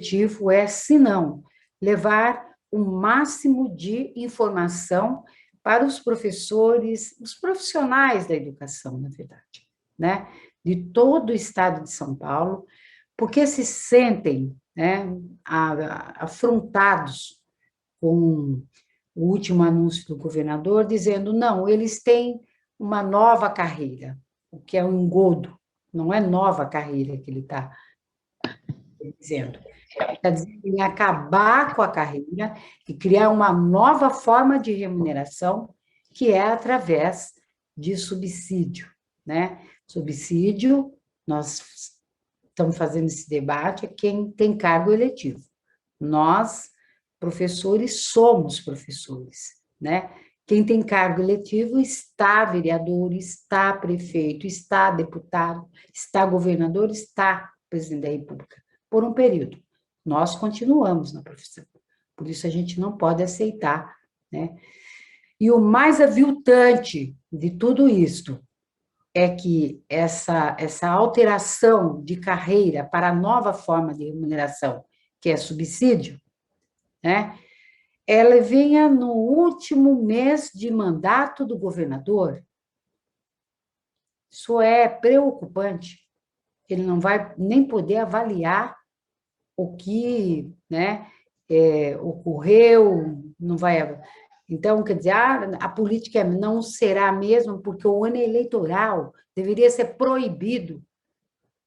objetivo é, se não, levar o máximo de informação para os professores, os profissionais da educação, na verdade, né, de todo o estado de São Paulo, porque se sentem, né, afrontados com o último anúncio do governador, dizendo, não, eles têm uma nova carreira, o que é um engodo, não é nova carreira que ele está dizendo. Está dizendo em acabar com a carreira e criar uma nova forma de remuneração, que é através de subsídio, né? Subsídio, nós estamos fazendo esse debate, é quem tem cargo eletivo. Nós, professores, somos professores, né? Quem tem cargo eletivo está vereador, está prefeito, está deputado, está governador, está presidente da República, por um período. Nós continuamos na profissão, por isso a gente não pode aceitar, né? E o mais aviltante de tudo isto é que essa alteração de carreira para a nova forma de remuneração, que é subsídio, né? Ela venha no último mês de mandato do governador. Isso é preocupante. Ele não vai nem poder avaliar o que, né, ocorreu, não vai. Então, quer dizer, a política não será mesmo, porque o ano eleitoral deveria ser proibido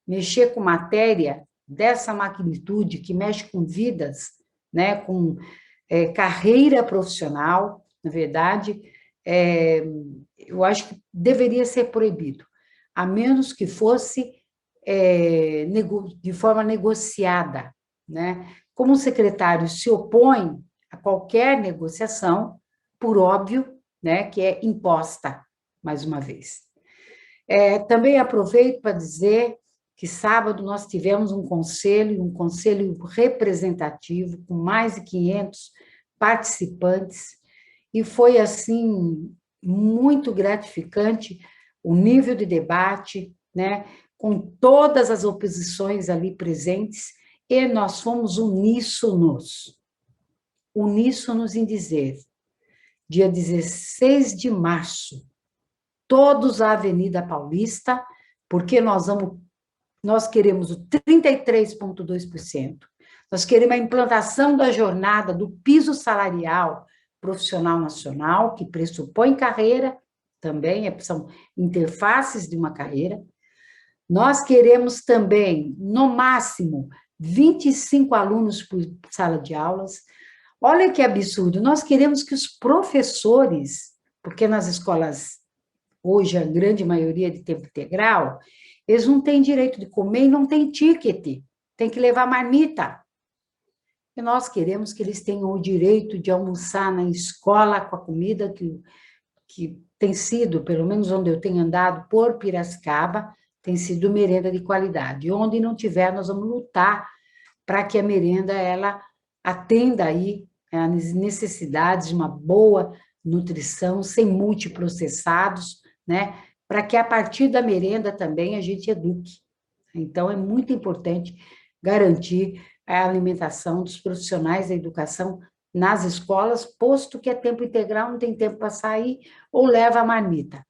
mexer com matéria dessa magnitude, que mexe com vidas, né, com carreira profissional, na verdade, eu acho que deveria ser proibido, a menos que fosse de forma negociada, né? Como o secretário se opõe a qualquer negociação, por óbvio, né, que é imposta, mais uma vez. Também aproveito para dizer que sábado nós tivemos um conselho representativo, com mais de 500 participantes, e foi, assim, muito gratificante o nível de debate, né, com todas as oposições ali presentes, e nós fomos uníssonos em dizer, dia 16 de março, todos à Avenida Paulista, porque nós queremos o 33,2%, nós queremos a implantação da jornada do piso salarial profissional nacional, que pressupõe carreira, também são interfaces de uma carreira. Nós queremos também, no máximo, 25 alunos por sala de aulas. Olha que absurdo, nós queremos que os professores, porque nas escolas, hoje, a grande maioria de tempo integral, eles não têm direito de comer e não têm ticket, tem que levar marmita. E nós queremos que eles tenham o direito de almoçar na escola com a comida que tem sido, pelo menos onde eu tenho andado por Piracicaba, tem sido merenda de qualidade. Onde não tiver, nós vamos lutar para que a merenda ela atenda aí as necessidades de uma boa nutrição, sem multiprocessados, né? Para que a partir da merenda também a gente eduque. Então, é muito importante garantir a alimentação dos profissionais da educação nas escolas, posto que é tempo integral, não tem tempo para sair, ou leva a marmita.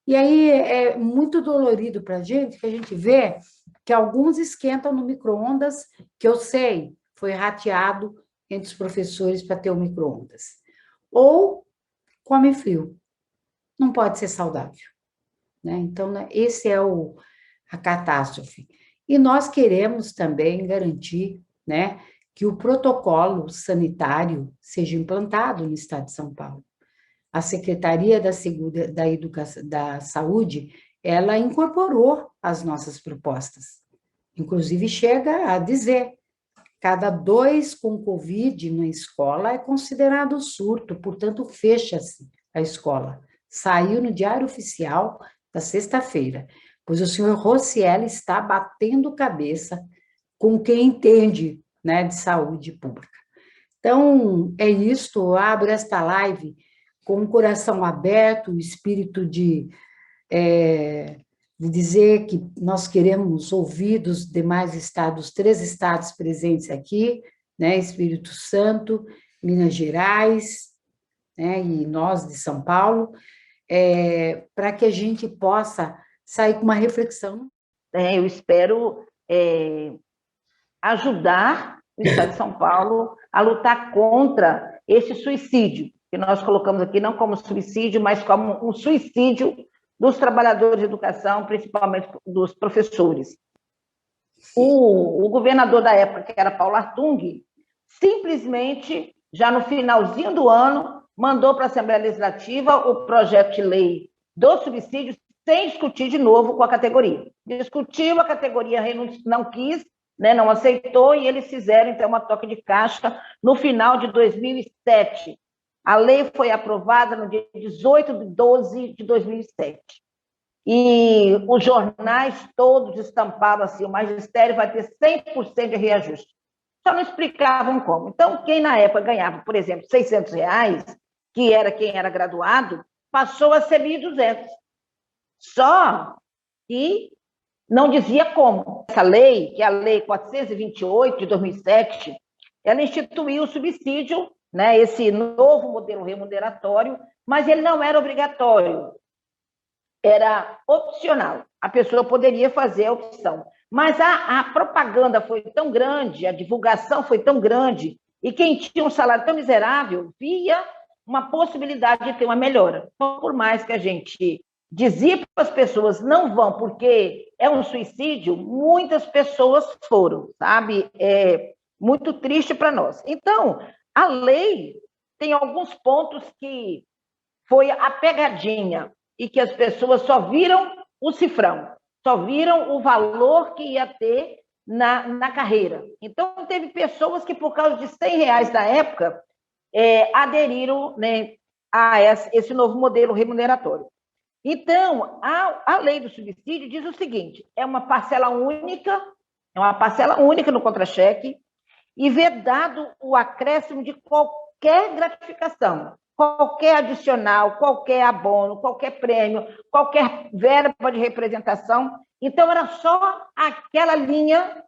E aí é muito dolorido para a gente, que a gente vê que alguns esquentam no micro-ondas, que eu sei, foi rateado entre os professores para ter o micro-ondas. Ou come frio. Não pode ser saudável, né? Então, né, esse é a catástrofe. E nós queremos também garantir, né, que o protocolo sanitário seja implantado no estado de São Paulo. A Secretaria da Saúde, ela incorporou as nossas propostas. Inclusive, chega a dizer, cada 2 com Covid na escola é considerado surto, portanto, fecha-se a escola. Saiu no Diário Oficial da sexta-feira, pois o senhor Rocieli está batendo cabeça com quem entende, né, de saúde pública. Então, é isto, eu abro esta live com o coração aberto, o espírito de de dizer que nós queremos ouvir dos demais estados, 3 estados presentes aqui, né, Espírito Santo, Minas Gerais, né, e nós de São Paulo, para que a gente possa sair com uma reflexão. Eu espero ajudar o Estado de São Paulo a lutar contra esse suicídio, que nós colocamos aqui não como suicídio, mas como um suicídio dos trabalhadores de educação, principalmente dos professores. O governador da época, que era Paulo Artung, simplesmente, já no finalzinho do ano, mandou para a Assembleia Legislativa o projeto de lei do subsídio sem discutir de novo com a categoria. Discutiu, a categoria não quis, né, não aceitou, e eles fizeram, então, uma toca de caixa no final de 2007. A lei foi aprovada no dia 18 de 12 de 2007. E os jornais todos estampavam assim, o magistério vai ter 100% de reajuste. Só não explicavam como. Então, quem na época ganhava, por exemplo, R$600, que era quem era graduado, passou a ser 1.200. Só que não dizia como. Essa lei, que é a Lei 428 de 2007, ela instituiu o subsídio, né, esse novo modelo remuneratório, mas ele não era obrigatório, era opcional. A pessoa poderia fazer a opção. Mas a propaganda foi tão grande, a divulgação foi tão grande, e quem tinha um salário tão miserável via uma possibilidade de ter uma melhora. Por mais que a gente dizia para as pessoas não vão porque é um suicídio, muitas pessoas foram, sabe? É muito triste para nós. Então, a lei tem alguns pontos que foi a pegadinha e que as pessoas só viram o cifrão, só viram o valor que ia ter na carreira. Então, teve pessoas que, por causa de R$100 da época, aderiram, né, a esse novo modelo remuneratório. Então, a lei do subsídio diz o seguinte: é uma parcela única no contra-cheque, e vedado o acréscimo de qualquer gratificação, qualquer adicional, qualquer abono, qualquer prêmio, qualquer verba de representação. Então, era só aquela linha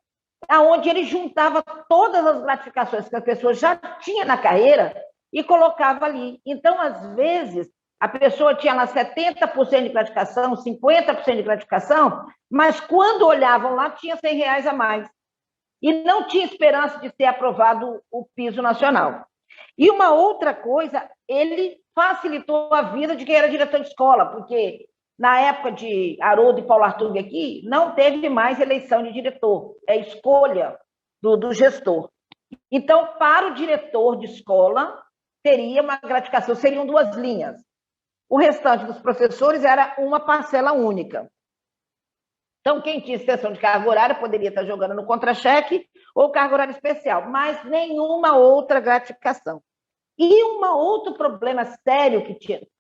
onde ele juntava todas as gratificações que a pessoa já tinha na carreira e colocava ali. Então, às vezes, a pessoa tinha lá 70% de gratificação, 50% de gratificação, mas quando olhavam lá, tinha R$100 a mais. E não tinha esperança de ser aprovado o piso nacional. E uma outra coisa, ele facilitou a vida de quem era diretor de escola, porque na época de Haroldo e Paulo Artung aqui, não teve mais eleição de diretor, é escolha do gestor. Então, para o diretor de escola, teria uma gratificação, seriam 2 linhas. O restante dos professores era uma parcela única. Então, quem tinha extensão de carga horária poderia estar jogando no contra-cheque ou carga horária especial, mas nenhuma outra gratificação. E um outro problema sério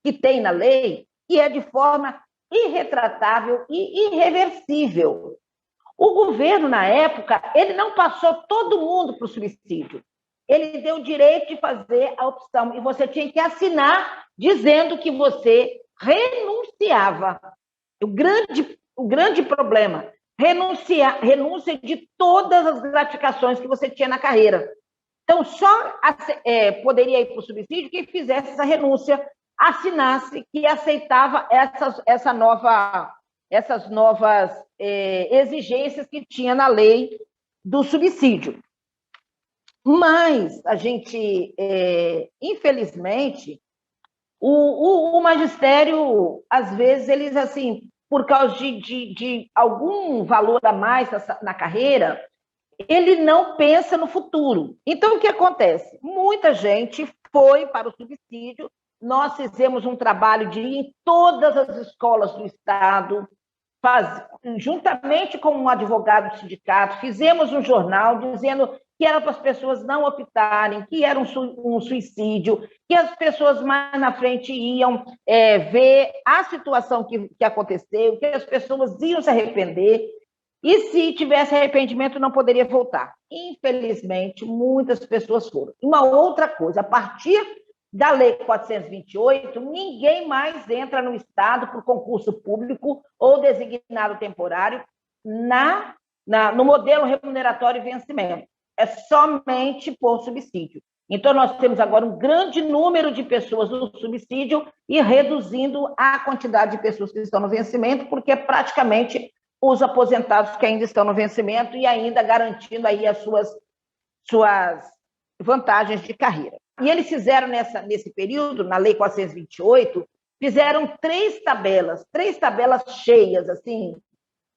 que tem na lei, que é de forma irretratável e irreversível. O governo, na época, ele não passou todo mundo para o subsídio. Ele deu o direito de fazer a opção, e você tinha que assinar dizendo que você renunciava. O grande problema, renúncia de todas as gratificações que você tinha na carreira. Então, só poderia ir para o subsídio quem fizesse essa renúncia, assinasse que aceitava essas novas exigências que tinha na lei do subsídio. Mas a gente, infelizmente, o magistério, às vezes, eles, assim, por causa de algum valor a mais na carreira, ele não pensa no futuro. Então, o que acontece? Muita gente foi para o subsídio, nós fizemos um trabalho de ir em todas as escolas do Estado, juntamente com um advogado do sindicato, fizemos um jornal dizendo que era para as pessoas não optarem, que era um suicídio, que as pessoas mais na frente iam ver a situação que aconteceu, que as pessoas iam se arrepender, e se tivesse arrependimento não poderia voltar. Infelizmente, muitas pessoas foram. Uma outra coisa, a partir da Lei 428, ninguém mais entra no Estado por concurso público ou designado temporário no modelo remuneratório e vencimento. É somente por subsídio. Então, nós temos agora um grande número de pessoas no subsídio e reduzindo a quantidade de pessoas que estão no vencimento, porque é praticamente os aposentados que ainda estão no vencimento e ainda garantindo aí as suas vantagens de carreira. E eles fizeram nesse período, na Lei 428, fizeram três tabelas cheias, assim,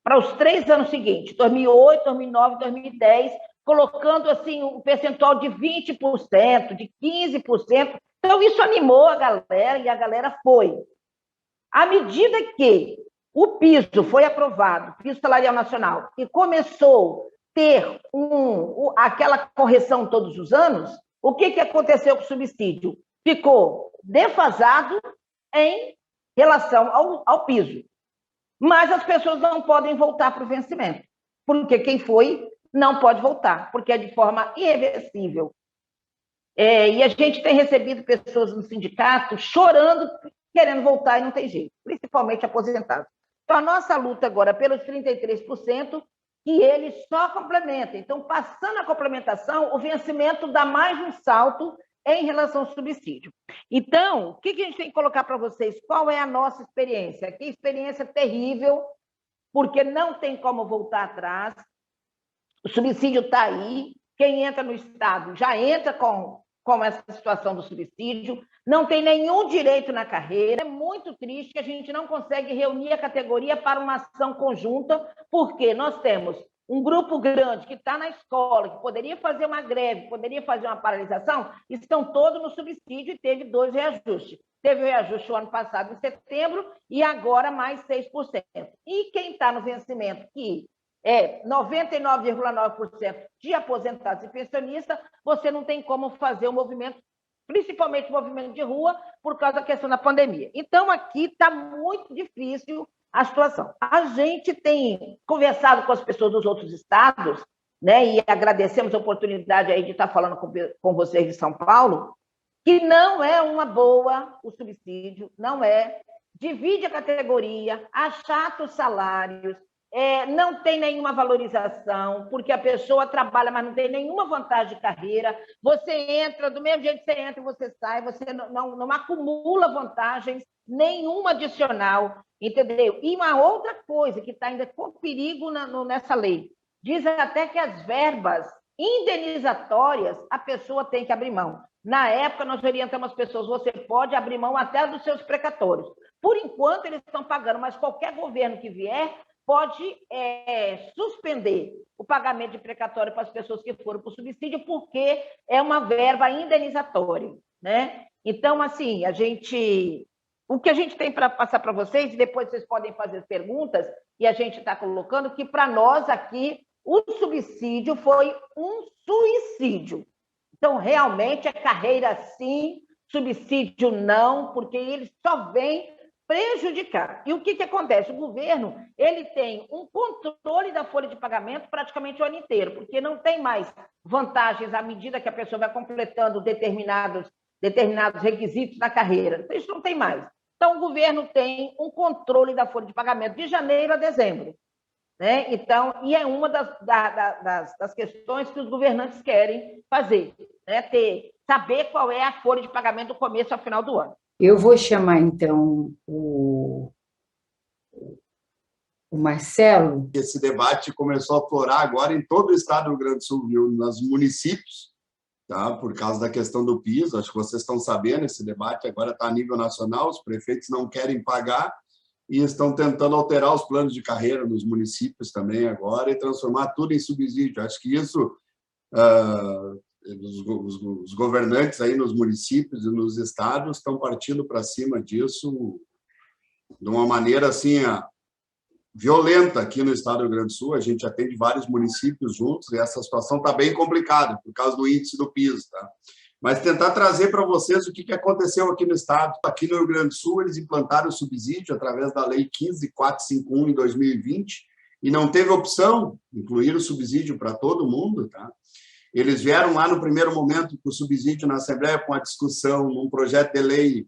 para os 3 anos seguintes, 2008, 2009, 2010, colocando assim um percentual de 20%, de 15%. Então, isso animou a galera e a galera foi. À medida que o piso foi aprovado, o piso salarial nacional, e começou a ter aquela correção todos os anos, o que aconteceu com o subsídio? Ficou defasado em relação ao piso. Mas as pessoas não podem voltar para o vencimento, porque quem foi não pode voltar, porque é de forma irreversível. E a gente tem recebido pessoas no sindicato chorando, querendo voltar e não tem jeito, principalmente aposentados. Então, a nossa luta agora pelos 33%, que eles só complementam. Então, passando a complementação, o vencimento dá mais um salto em relação ao subsídio. Então, o que a gente tem que colocar para vocês? Qual é a nossa experiência? Que experiência terrível, porque não tem como voltar atrás. O subsídio está aí. Quem entra no Estado já entra com essa situação do subsídio. Não tem nenhum direito na carreira. É muito triste que a gente não consegue reunir a categoria para uma ação conjunta, porque nós temos um grupo grande que está na escola, que poderia fazer uma greve, poderia fazer uma paralisação, estão todos no subsídio e teve 2 reajustes. Teve o reajuste o ano passado, em setembro, e agora mais 6%. E quem está no vencimento, que é 99,9% de aposentados e pensionistas, você não tem como fazer o movimento, principalmente o movimento de rua, por causa da questão da pandemia. Então, aqui está muito difícil a situação. A gente tem conversado com as pessoas dos outros estados, né, e agradecemos a oportunidade aí de estar falando com vocês de São Paulo, que não é uma boa o subsídio, não é. Divide a categoria, achata os salários, não tem nenhuma valorização, porque a pessoa trabalha, mas não tem nenhuma vantagem de carreira. Você entra, do mesmo jeito que você entra e você sai, você não acumula vantagens nenhuma adicional, entendeu? E uma outra coisa que está ainda com perigo nessa lei, diz até que as verbas indenizatórias a pessoa tem que abrir mão. Na época, nós orientamos as pessoas, você pode abrir mão até dos seus precatórios. Por enquanto, eles estão pagando, mas qualquer governo que vier pode suspender o pagamento de precatório para as pessoas que foram para o subsídio, porque é uma verba indenizatória, né? Então, assim, o que a gente tem para passar para vocês, e depois vocês podem fazer perguntas, e a gente está colocando que, para nós aqui, o subsídio foi um suicídio. Então, realmente, é carreira sim, subsídio não, porque ele só vem prejudicar. E o que acontece? O governo ele tem um controle da folha de pagamento praticamente o ano inteiro, porque não tem mais vantagens à medida que a pessoa vai completando determinados requisitos na carreira. Então, isso não tem mais. Então, o governo tem um controle da folha de pagamento de janeiro a dezembro, né? Então, e é uma das questões que os governantes querem fazer, né? Saber qual é a folha de pagamento do começo ao final do ano. Eu vou chamar, então, o Marcelo. Esse debate começou a florar agora em todo o estado do Rio Grande do Sul, viu? Nos municípios, tá? Por causa da questão do piso. Acho que vocês estão sabendo, esse debate agora está a nível nacional, os prefeitos não querem pagar e estão tentando alterar os planos de carreira nos municípios também agora e transformar tudo em subsídio. Acho que isso... Os governantes aí nos municípios e nos estados estão partindo para cima disso de uma maneira assim violenta aqui no estado do Rio Grande do Sul. A gente atende vários municípios juntos e essa situação está bem complicada por causa do índice do piso, tá? Mas tentar trazer para vocês o que aconteceu aqui no estado. Aqui no Rio Grande do Sul eles implantaram o subsídio através da Lei 15.451 em 2020 e não teve opção, incluir o subsídio para todo mundo, tá? Eles vieram lá no primeiro momento com o subsídio na Assembleia, com a discussão, um projeto de lei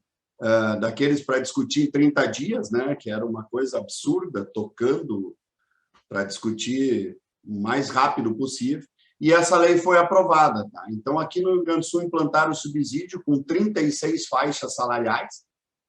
daqueles para discutir em 30 dias, né, que era uma coisa absurda, tocando para discutir o mais rápido possível, e essa lei foi aprovada. Tá? Então, aqui no Rio Grande do Sul, implantaram o subsídio com 36 faixas salariais,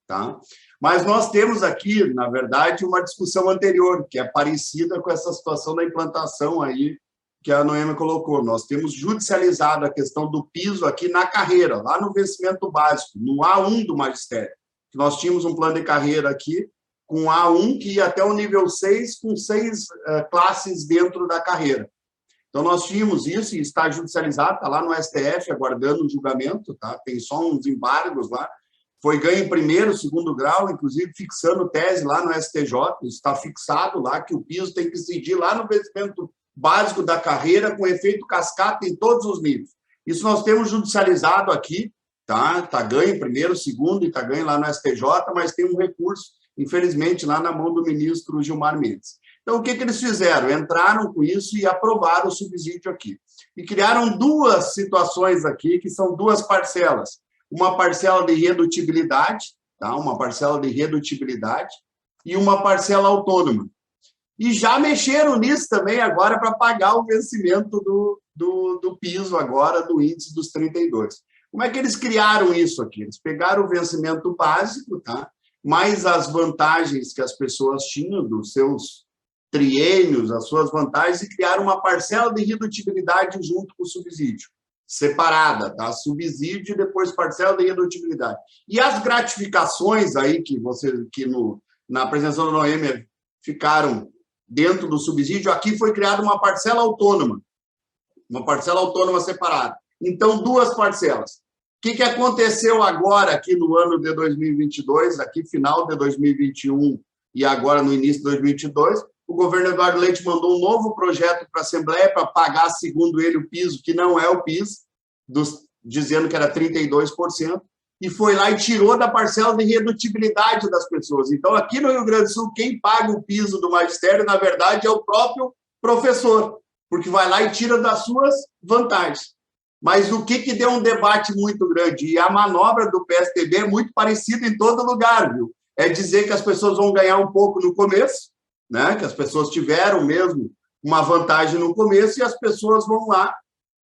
tá? Mas nós temos aqui, na verdade, uma discussão anterior, que é parecida com essa situação da implantação aí que a Noêmia colocou. Nós temos judicializado a questão do piso aqui na carreira, lá no vencimento básico, no A1 do magistério. Nós tínhamos um plano de carreira aqui com A1 que ia até o nível 6, com 6 classes dentro da carreira. Então, nós tínhamos isso e está judicializado, está lá no STF, aguardando o julgamento, tá? Tem só uns embargos lá. Foi ganho em primeiro, segundo grau, inclusive fixando tese lá no STJ, está fixado lá que o piso tem que incidir lá no vencimento básico da carreira, com efeito cascata em todos os níveis. Isso nós temos judicializado aqui, tá? Está ganho em primeiro, segundo, e está ganho lá no STJ, mas tem um recurso, infelizmente, lá na mão do ministro Gilmar Mendes. Então, o que eles fizeram? Entraram com isso e aprovaram o subsídio aqui. E criaram duas situações aqui, que são duas parcelas. Uma parcela de redutibilidade, tá? Uma parcela de redutibilidade, e uma parcela autônoma. E já mexeram nisso também agora para pagar o vencimento do piso agora, do índice dos 32. Como é que eles criaram isso aqui? Eles pegaram o vencimento básico, tá? Mais as vantagens que as pessoas tinham dos seus triênios, as suas vantagens, e criaram uma parcela de redutibilidade junto com o subsídio, separada, tá? Subsídio e depois parcela de redutibilidade. E as gratificações aí que na apresentação da Noêmia ficaram dentro do subsídio, aqui foi criada uma parcela autônoma separada. Então, duas parcelas. O que aconteceu agora aqui no ano de 2022, aqui final de 2021 e agora no início de 2022, o governo Eduardo Leite mandou um novo projeto para a Assembleia para pagar, segundo ele, o piso, que não é o piso, dizendo que era 32%, e foi lá e tirou da parcela de redutibilidade das pessoas. Então, aqui no Rio Grande do Sul, quem paga o piso do magistério, na verdade, é o próprio professor, porque vai lá e tira das suas vantagens. Mas o que deu um debate muito grande? E a manobra do PSDB é muito parecida em todo lugar, viu? É dizer que as pessoas vão ganhar um pouco no começo, né? Que as pessoas tiveram mesmo uma vantagem no começo e as pessoas vão lá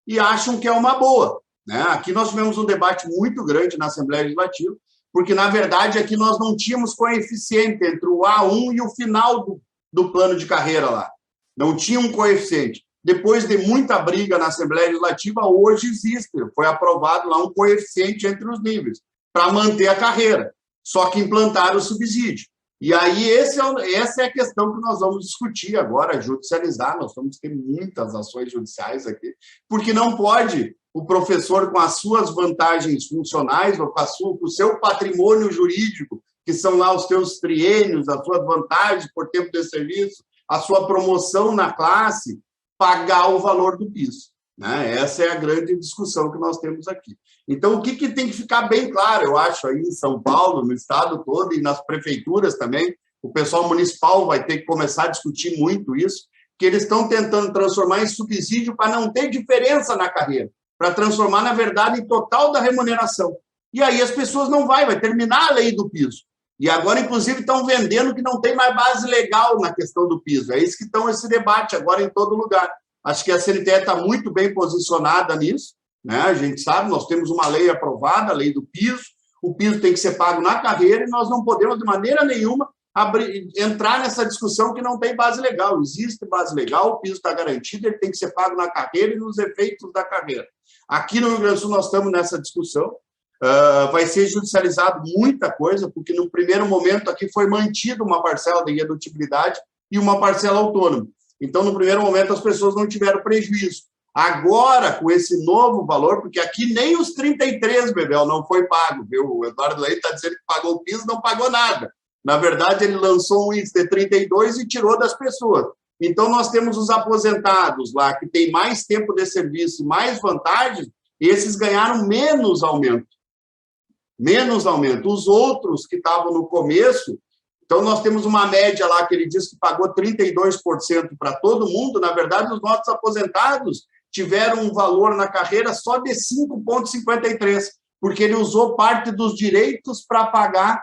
e acham que é uma boa. Né? Aqui nós tivemos um debate muito grande na Assembleia Legislativa, porque, na verdade, aqui nós não tínhamos coeficiente entre o A1 e o final do plano de carreira lá. Não tinha um coeficiente. Depois de muita briga na Assembleia Legislativa, hoje existe, foi aprovado lá um coeficiente entre os níveis, para manter a carreira, só que implantaram o subsídio. E aí, essa é a questão que nós vamos discutir agora, judicializar, nós vamos ter muitas ações judiciais aqui, porque não pode o professor, com as suas vantagens funcionais, ou com o seu patrimônio jurídico, que são lá os seus triênios, as suas vantagens por tempo de serviço, a sua promoção na classe, pagar o valor do piso. Né? Essa é a grande discussão que nós temos aqui. Então, o que tem que ficar bem claro, eu acho, aí em São Paulo, no estado todo e nas prefeituras também, o pessoal municipal vai ter que começar a discutir muito isso, que eles estão tentando transformar em subsídio para não ter diferença na carreira, para transformar, na verdade, em total da remuneração. E aí as pessoas não vai terminar a lei do piso. E agora, inclusive, estão vendendo que não tem mais base legal na questão do piso. É isso que estão esse debate agora em todo lugar. Acho que a CNTE está muito bem posicionada nisso, né? A gente sabe, nós temos uma lei aprovada, a lei do piso, o piso tem que ser pago na carreira e nós não podemos, de maneira nenhuma, entrar nessa discussão que não tem base legal. Existe base legal, o piso está garantido, ele tem que ser pago na carreira e nos efeitos da carreira. Aqui no Rio Grande do Sul nós estamos nessa discussão, vai ser judicializado muita coisa, porque no primeiro momento aqui foi mantida uma parcela de redutibilidade e uma parcela autônoma. Então, no primeiro momento, as pessoas não tiveram prejuízo. Agora, com esse novo valor, porque aqui nem os 33, Bebel, não foi pago, viu? O Eduardo Leite está dizendo que pagou o piso, não pagou nada. Na verdade, ele lançou um índice de 32 e tirou das pessoas. Então, nós temos os aposentados lá, que têm mais tempo de serviço e mais vantagens, e esses ganharam menos aumento. Menos aumento. Os outros que estavam no começo, então nós temos uma média lá que ele diz que pagou 32% para todo mundo, na verdade, os nossos aposentados tiveram um valor na carreira só de 5,53, porque ele usou parte dos direitos para pagar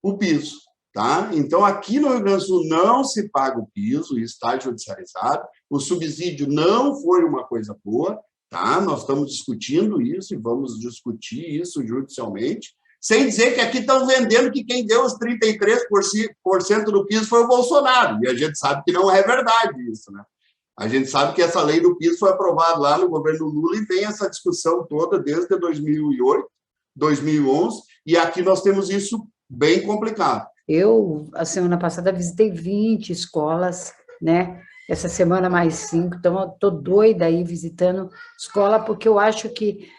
o piso. Tá? Então, aqui no Rio Grande do Sul não se paga o piso, isso está judicializado, o subsídio não foi uma coisa boa, tá? Nós estamos discutindo isso e vamos discutir isso judicialmente, sem dizer que aqui estão vendendo que quem deu os 33% do piso foi o Bolsonaro, e a gente sabe que não é verdade isso, né? A gente sabe que essa lei do piso foi aprovada lá no governo Lula e tem essa discussão toda desde 2008, 2011, e aqui nós temos isso bem complicado. Eu, a semana passada, visitei 20 escolas, né? Essa semana mais 5, então eu estou doida aí visitando escola, porque eu acho que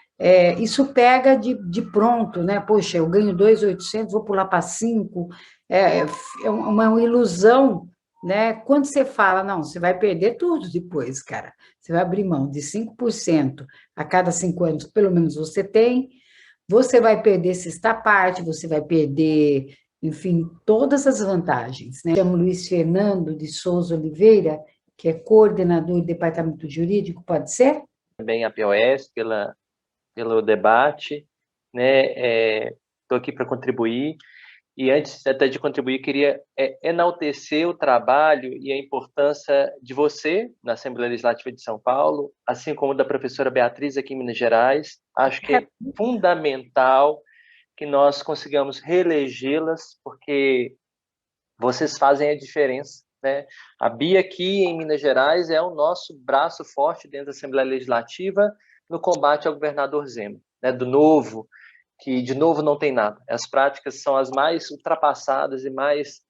isso pega de pronto, né? Poxa, eu ganho 2.800, vou pular para 5, é uma ilusão, né? Quando você fala, não, você vai perder tudo depois, cara. Você vai abrir mão de 5% a cada 5 anos, pelo menos você tem, você vai perder sexta parte, você vai perder, enfim, todas as vantagens, né? Eu chamo Luiz Fernando de Souza Oliveira, que é coordenador do Departamento Jurídico, pode ser? Também a POS, pelo debate, né? Estou aqui para contribuir. E antes até de contribuir, queria enaltecer o trabalho e a importância de você na Assembleia Legislativa de São Paulo, assim como da professora Beatriz aqui em Minas Gerais. Acho que é fundamental que nós consigamos reelegê-las, porque vocês fazem a diferença, né? A Bia aqui em Minas Gerais é o nosso braço forte dentro da Assembleia Legislativa no combate ao governador Zema, né? Do novo, que de novo não tem nada. As práticas são as mais ultrapassadas e mais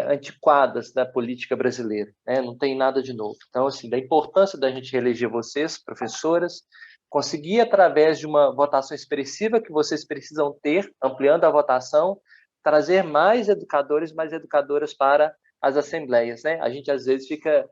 antiquadas da política brasileira, né? Não tem nada de novo. Então, assim, da importância da gente reeleger vocês, professoras, conseguir, através de uma votação expressiva que vocês precisam ter, ampliando a votação, trazer mais educadores, mais educadoras para as assembleias, né? A gente, às vezes, fica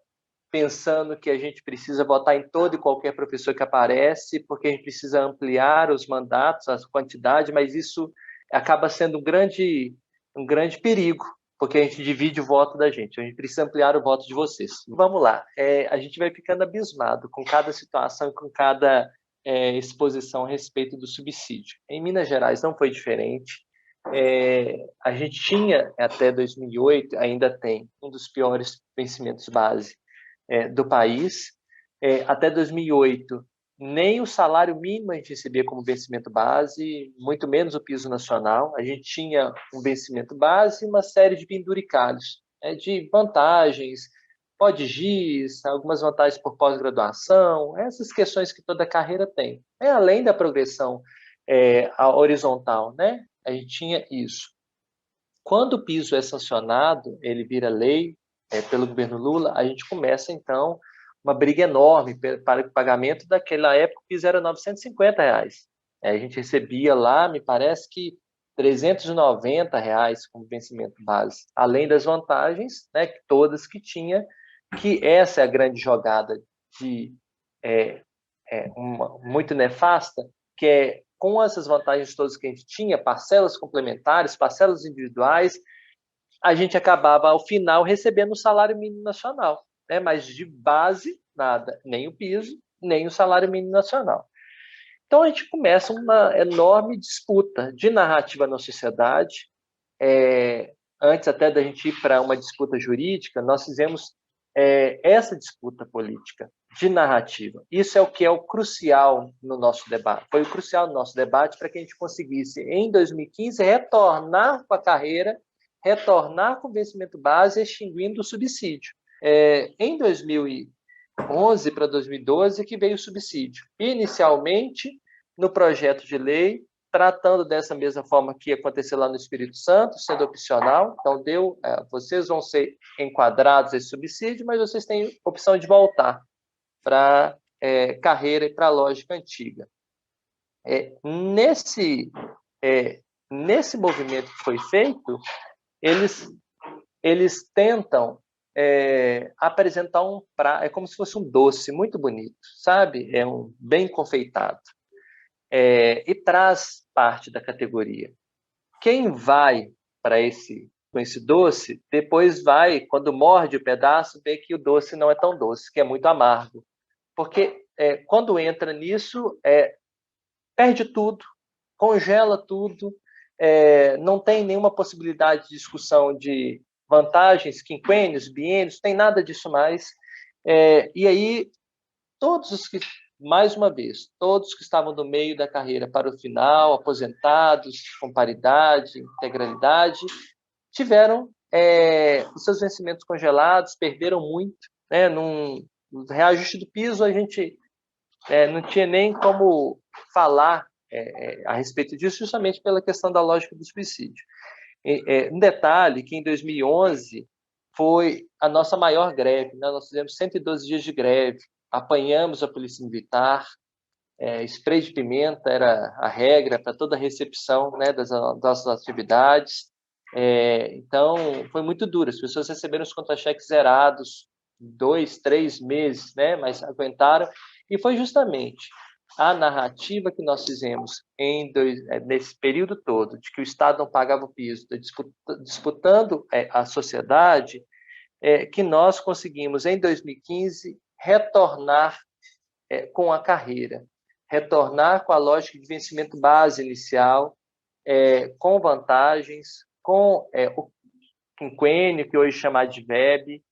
pensando que a gente precisa votar em todo e qualquer professor que aparece, porque a gente precisa ampliar os mandatos, a quantidade, mas isso acaba sendo um grande perigo, porque a gente divide o voto da gente. A gente precisa ampliar o voto de vocês. Vamos lá. A gente vai ficando abismado com cada situação, com cada exposição a respeito do subsídio. Em Minas Gerais não foi diferente. A gente tinha, até 2008, ainda tem, um dos piores vencimentos base do país. Até 2008, nem o salário mínimo a gente recebia como vencimento base, muito menos o piso nacional. A gente tinha um vencimento base e uma série de penduricalhos, de vantagens, pós-GIS, algumas vantagens por pós-graduação, essas questões que toda carreira tem. Além da progressão a horizontal, né? A gente tinha isso. Quando o piso é sancionado, ele vira lei pelo governo Lula, a gente começa, então, uma briga enorme para o pagamento. Daquela época, o piso era R$950. A gente recebia lá, me parece que R$390 como vencimento base, além das vantagens, né, todas que tinha, que essa é a grande jogada muito nefasta, que é com essas vantagens todas que a gente tinha, parcelas complementares, parcelas individuais, a gente acabava, ao final, recebendo o salário mínimo nacional, né? Mas de base, nada, nem o piso, nem o salário mínimo nacional. Então, a gente começa uma enorme disputa de narrativa na sociedade. Antes até da gente ir para uma disputa jurídica, nós fizemos essa disputa política de narrativa. Isso é o que é o crucial no nosso debate. Foi o crucial no nosso debate para que a gente conseguisse, em 2015, retornar com a carreira, retornar com o vencimento base, extinguindo o subsídio. Em 2011 para 2012 que veio o subsídio. Inicialmente, no projeto de lei, tratando dessa mesma forma que aconteceu lá no Espírito Santo, sendo opcional. Então, vocês vão ser enquadrados esse subsídio, mas vocês têm opção de voltar para carreira e para a lógica antiga. Nesse movimento que foi feito, eles tentam apresentar um prato, é como se fosse um doce muito bonito, sabe? Bem confeitado. E traz parte da categoria. Quem vai com esse doce, depois vai, quando morde o pedaço, vê que o doce não é tão doce, que é muito amargo. Porque quando entra nisso, perde tudo, congela tudo, não tem nenhuma possibilidade de discussão de vantagens, quinquênios, biênios, tem nada disso mais. E aí, todos os que, mais uma vez, todos que estavam no meio da carreira para o final, aposentados, com paridade, integralidade, tiveram os seus vencimentos congelados, perderam muito, né? No reajuste do piso, a gente não tinha nem como falar a respeito disso, justamente pela questão da lógica do suicídio. Um detalhe que em 2011 foi a nossa maior greve, né? Nós fizemos 112 dias de greve, apanhamos a polícia militar, spray de pimenta era a regra para toda a recepção, né, das nossas atividades. Então, foi muito duro. As pessoas receberam os contra-cheques zerados 2, 3 meses, né, mas aguentaram. E foi justamente a narrativa que nós fizemos nesse período todo, de que o Estado não pagava o piso, disputando a sociedade, que nós conseguimos, em 2015, retornar com a carreira, retornar com a lógica de vencimento base inicial, com vantagens, com o quinquênio, que hoje é chamado de VEB.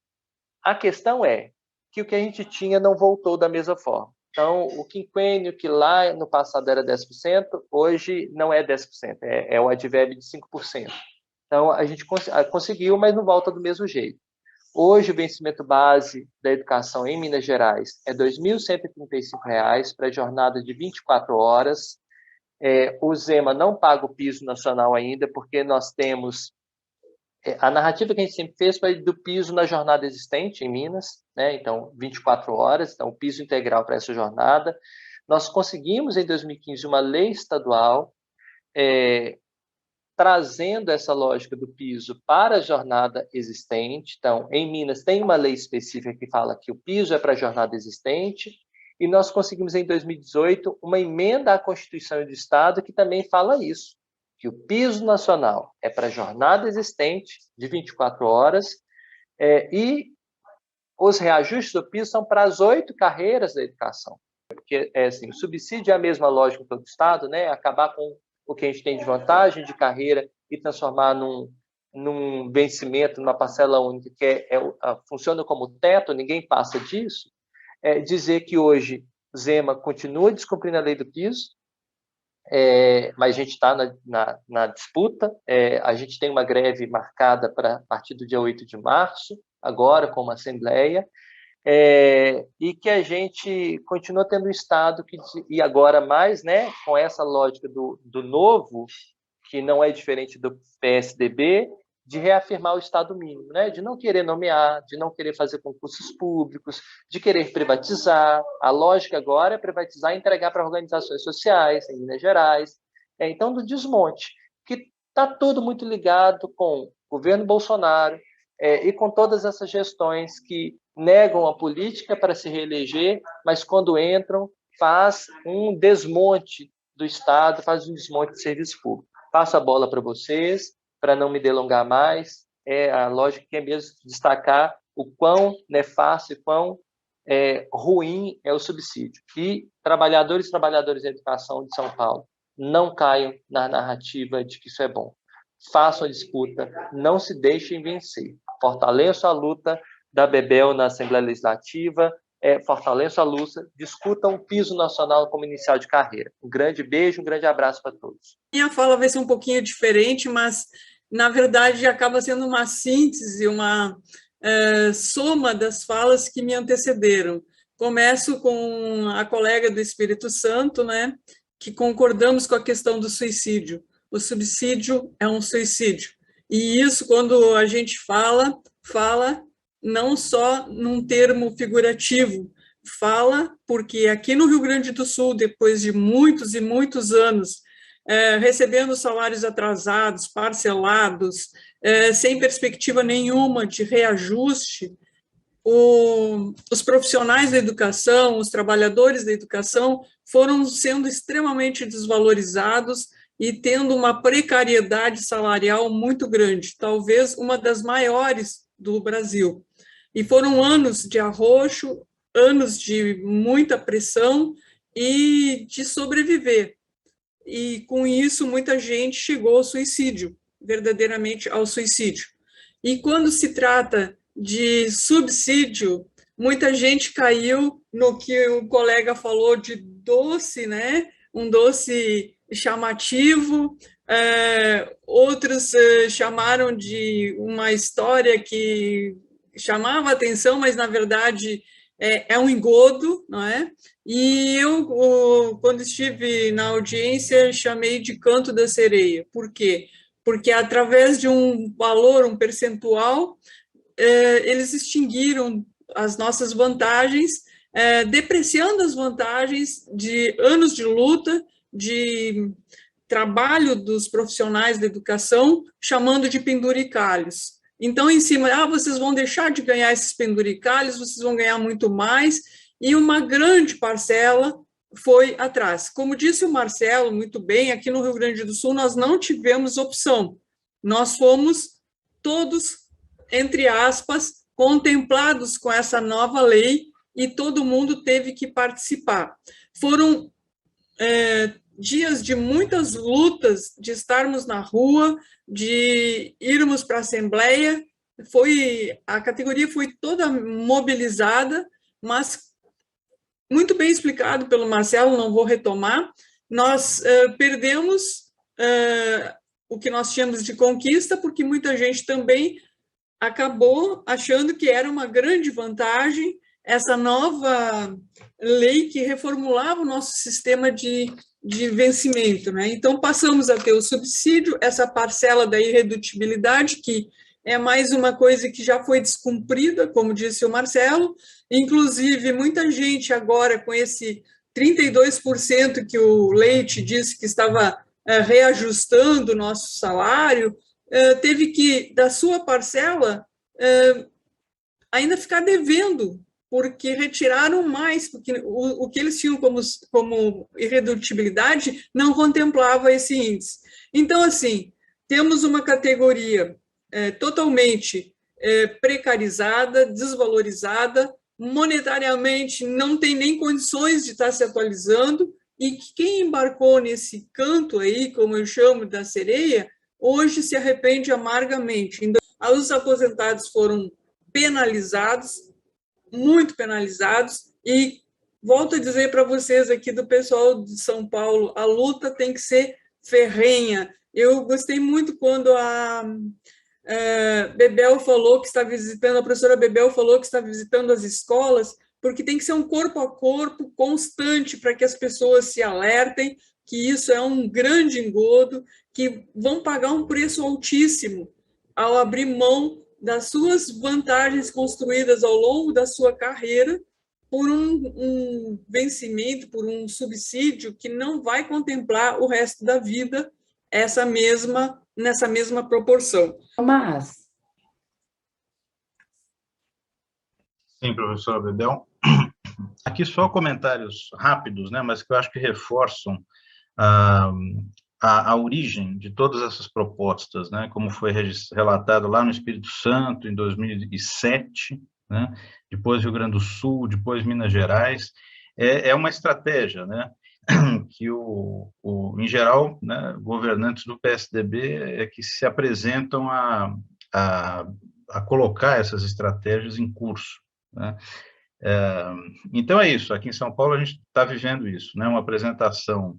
A questão é que o que a gente tinha não voltou da mesma forma. Então, o quinquênio, que lá no passado era 10%, hoje não é 10%, é o advérbio de 5%. Então, a gente conseguiu, mas não volta do mesmo jeito. Hoje, o vencimento base da educação em Minas Gerais é R$ 2.135 para a jornada de 24 horas. O Zema não paga o piso nacional ainda, porque nós temos... a narrativa que a gente sempre fez foi do piso na jornada existente em Minas, né? Então, 24 horas, então, o piso integral para essa jornada. Nós conseguimos, em 2015, uma lei estadual trazendo essa lógica do piso para a jornada existente. Então, em Minas, tem uma lei específica que fala que o piso é para a jornada existente, e nós conseguimos, em 2018, uma emenda à Constituição do Estado que também fala isso, que o piso nacional é para a jornada existente, de 24 horas, e os reajustes do piso são para as 8 carreiras da educação. Porque assim, o subsídio é a mesma lógica em todo o Estado, né? Acabar com o que a gente tem de vantagem de carreira e transformar num vencimento, numa parcela única, que funciona como teto, ninguém passa disso. Dizer que hoje o Zema continua descumprindo a lei do piso, mas a gente está na disputa. A gente tem uma greve marcada para a partir do dia 8 de março, agora com uma assembleia, e que a gente continua tendo um Estado e agora mais, né, com essa lógica do novo, que não é diferente do PSDB, de reafirmar o Estado mínimo, né, de não querer nomear, de não querer fazer concursos públicos, de querer privatizar. A lógica agora é privatizar e entregar para organizações sociais em Minas Gerais. Então, do desmonte, que está tudo muito ligado com o governo Bolsonaro e com todas essas gestões que negam a política para se reeleger, mas quando entram, faz um desmonte do Estado, faz um desmonte do serviço público. Passo a bola para vocês, para não me delongar mais. A lógica que é mesmo destacar o quão nefasto e quão ruim é o subsídio. E trabalhadores e trabalhadoras da educação de São Paulo, não caiam na narrativa de que isso é bom. Façam a disputa, não se deixem vencer. Fortaleçam a luta da Bebel na Assembleia Legislativa, fortaleçam a luta, discutam o piso nacional como inicial de carreira. Um grande beijo, um grande abraço para todos. Minha fala vai ser um pouquinho diferente, mas, na verdade, acaba sendo uma síntese, uma soma das falas que me antecederam. Começo com a colega do Espírito Santo, né, que concordamos com a questão do suicídio. O subsídio é um suicídio. E isso, quando a gente fala não só num termo figurativo, fala porque aqui no Rio Grande do Sul, depois de muitos e muitos anos, recebendo salários atrasados, parcelados, sem perspectiva nenhuma de reajuste, os profissionais da educação, os trabalhadores da educação foram sendo extremamente desvalorizados e tendo uma precariedade salarial muito grande, talvez uma das maiores do Brasil. E foram anos de arroxo, anos de muita pressão e de sobreviver. E, com isso, muita gente chegou ao suicídio, verdadeiramente ao suicídio. E, quando se trata de subsídio, muita gente caiu no que o colega falou de doce, né? Um doce chamativo, outros chamaram de uma história que chamava atenção, mas, na verdade, é um engodo, não é? E eu, quando estive na audiência, chamei de canto da sereia. Por quê? Porque, através de um valor, um percentual, eles extinguiram as nossas vantagens, depreciando as vantagens de anos de luta, de trabalho dos profissionais da educação, chamando de penduricalhos. Então, em cima, vocês vão deixar de ganhar esses penduricalhos, vocês vão ganhar muito mais, e uma grande parcela foi atrás. Como disse o Marcelo muito bem, aqui no Rio Grande do Sul nós não tivemos opção. Nós fomos todos, entre aspas, contemplados com essa nova lei e todo mundo teve que participar. Foram dias de muitas lutas, de estarmos na rua, de irmos para a Assembleia. A categoria foi toda mobilizada, mas muito bem explicado pelo Marcelo, não vou retomar. Nós perdemos o que nós tínhamos de conquista, porque muita gente também acabou achando que era uma grande vantagem essa nova lei que reformulava o nosso sistema de vencimento, né? Então, passamos a ter o subsídio, essa parcela da irredutibilidade, que é mais uma coisa que já foi descumprida, como disse o Marcelo. Inclusive, muita gente agora, com esse 32% que o Leite disse que estava reajustando o nosso salário, teve que, da sua parcela, ainda ficar devendo, porque retiraram mais, porque o que eles tinham como irredutibilidade não contemplava esse índice. Então, assim, temos uma categoria totalmente precarizada, desvalorizada, monetariamente não tem nem condições de estar se atualizando, e que quem embarcou nesse canto aí, como eu chamo, da sereia, hoje se arrepende amargamente. Então, os aposentados foram penalizados, muito penalizados, e volto a dizer para vocês aqui do pessoal de São Paulo, a luta tem que ser ferrenha. Eu gostei muito quando a Bebel falou que está visitando, a professora Bebel falou que está visitando as escolas, porque tem que ser um corpo a corpo constante para que as pessoas se alertem que isso é um grande engodo, que vão pagar um preço altíssimo ao abrir mão das suas vantagens construídas ao longo da sua carreira por um vencimento, por um subsídio que não vai contemplar o resto da vida nessa mesma proporção. Mas... Sim, professora Bebel. Aqui só comentários rápidos, né, mas que eu acho que reforçam a origem de todas essas propostas, né, como foi relatado lá no Espírito Santo, em 2007, né, depois Rio Grande do Sul, depois Minas Gerais. É uma estratégia, né, que, em geral, né, governantes do PSDB que se apresentam a colocar essas estratégias em curso, né. Então, é isso. Aqui em São Paulo, a gente está vivendo isso, né, uma apresentação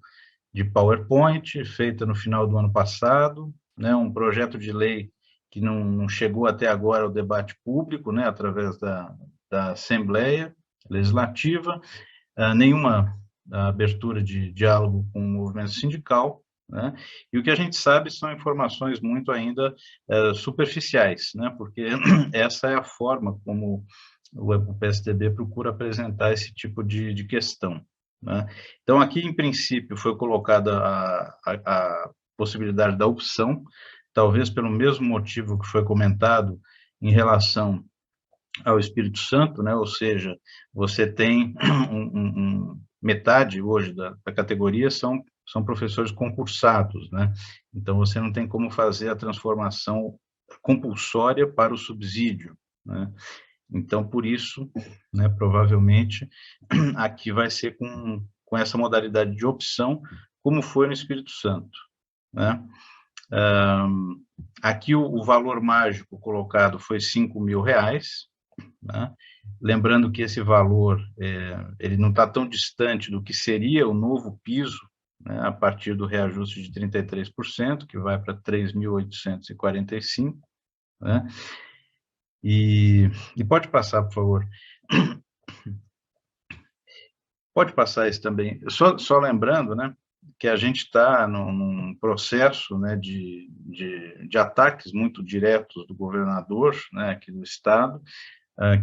de PowerPoint, feita no final do ano passado, né, um projeto de lei que não chegou até agora ao debate público, né, através da Assembleia Legislativa, nenhuma abertura de diálogo com o movimento sindical, né, e o que a gente sabe são informações muito ainda superficiais, né, porque essa é a forma como o PSDB procura apresentar esse tipo de questão, né? Então, aqui, em princípio, foi colocada a possibilidade da opção, talvez pelo mesmo motivo que foi comentado em relação ao Espírito Santo, né? Ou seja, você tem metade hoje da categoria são professores concursados, né? Então, você não tem como fazer a transformação compulsória para o subsídio, né? Então, por isso, né, provavelmente, aqui vai ser com essa modalidade de opção, como foi no Espírito Santo, né? Aqui o valor mágico colocado foi R$5.000, né? Lembrando que esse valor ele não está tão distante do que seria o novo piso, né, a partir do reajuste de 33%, que vai para 3.845, né? E pode passar, por favor. Pode passar isso também. Só lembrando, né, que a gente está num processo, né, de ataques muito diretos do governador, né, aqui do Estado,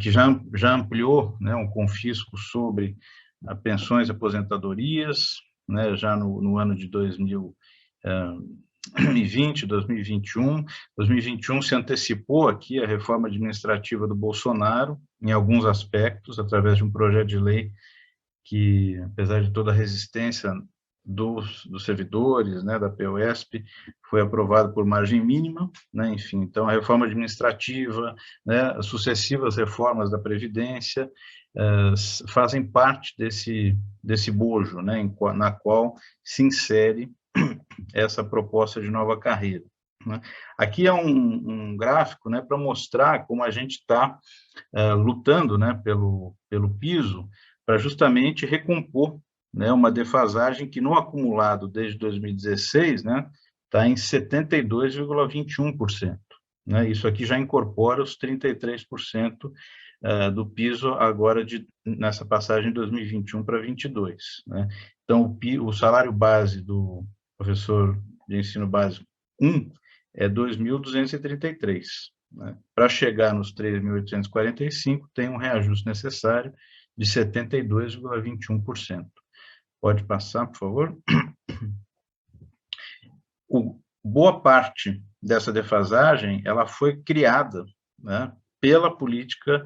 que já ampliou, né, um confisco sobre pensões e aposentadorias, né, já no ano de 2020, 2021. 2021 se antecipou aqui a reforma administrativa do Bolsonaro, em alguns aspectos, através de um projeto de lei que, apesar de toda a resistência dos servidores, né, da POSP, foi aprovado por margem mínima, né, enfim, então a reforma administrativa, né, as sucessivas reformas da Previdência fazem parte desse bojo, né, na qual se insere essa proposta de nova carreira, né. Aqui é um gráfico, né, para mostrar como a gente está lutando, né, pelo piso, para justamente recompor, né, uma defasagem que, no acumulado desde 2016, né, está em 72,21%. Né, isso aqui já incorpora os 33% do piso agora nessa passagem de 2021 para 2022. Né. Então, o salário base do professor de ensino básico 1 é 2.233. Né. Para chegar nos 3.845, tem um reajuste necessário de 72,21%. Pode passar, por favor. Boa parte dessa defasagem ela foi criada, né, pela política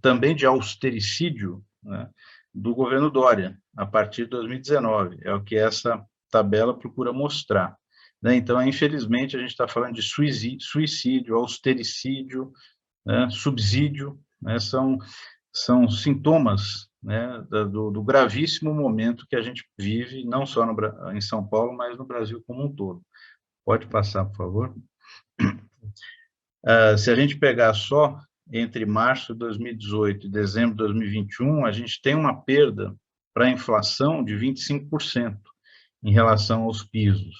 também de austericídio, né, do governo Dória, a partir de 2019. É o que essa tabela procura mostrar. Né? Então, infelizmente, a gente está falando de suicídio, austericídio, né, subsídio, né, são sintomas, né, do gravíssimo momento que a gente vive, não só em São Paulo, mas no Brasil como um todo. Pode passar, por favor. Se a gente pegar só entre março de 2018 e dezembro de 2021, a gente tem uma perda para a inflação de 25% em relação aos pisos,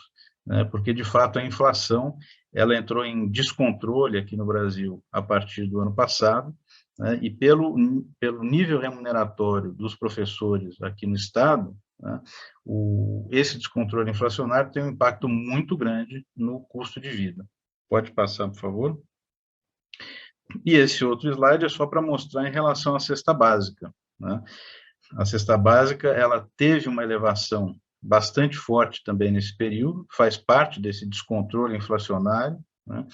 né, porque, de fato, a inflação ela entrou em descontrole aqui no Brasil a partir do ano passado, né, e pelo nível remuneratório dos professores aqui no Estado, né, esse descontrole inflacionário tem um impacto muito grande no custo de vida. Pode passar, por favor. E esse outro slide é só para mostrar em relação à cesta básica. Né? A cesta básica ela teve uma elevação bastante forte também nesse período, faz parte desse descontrole inflacionário, né?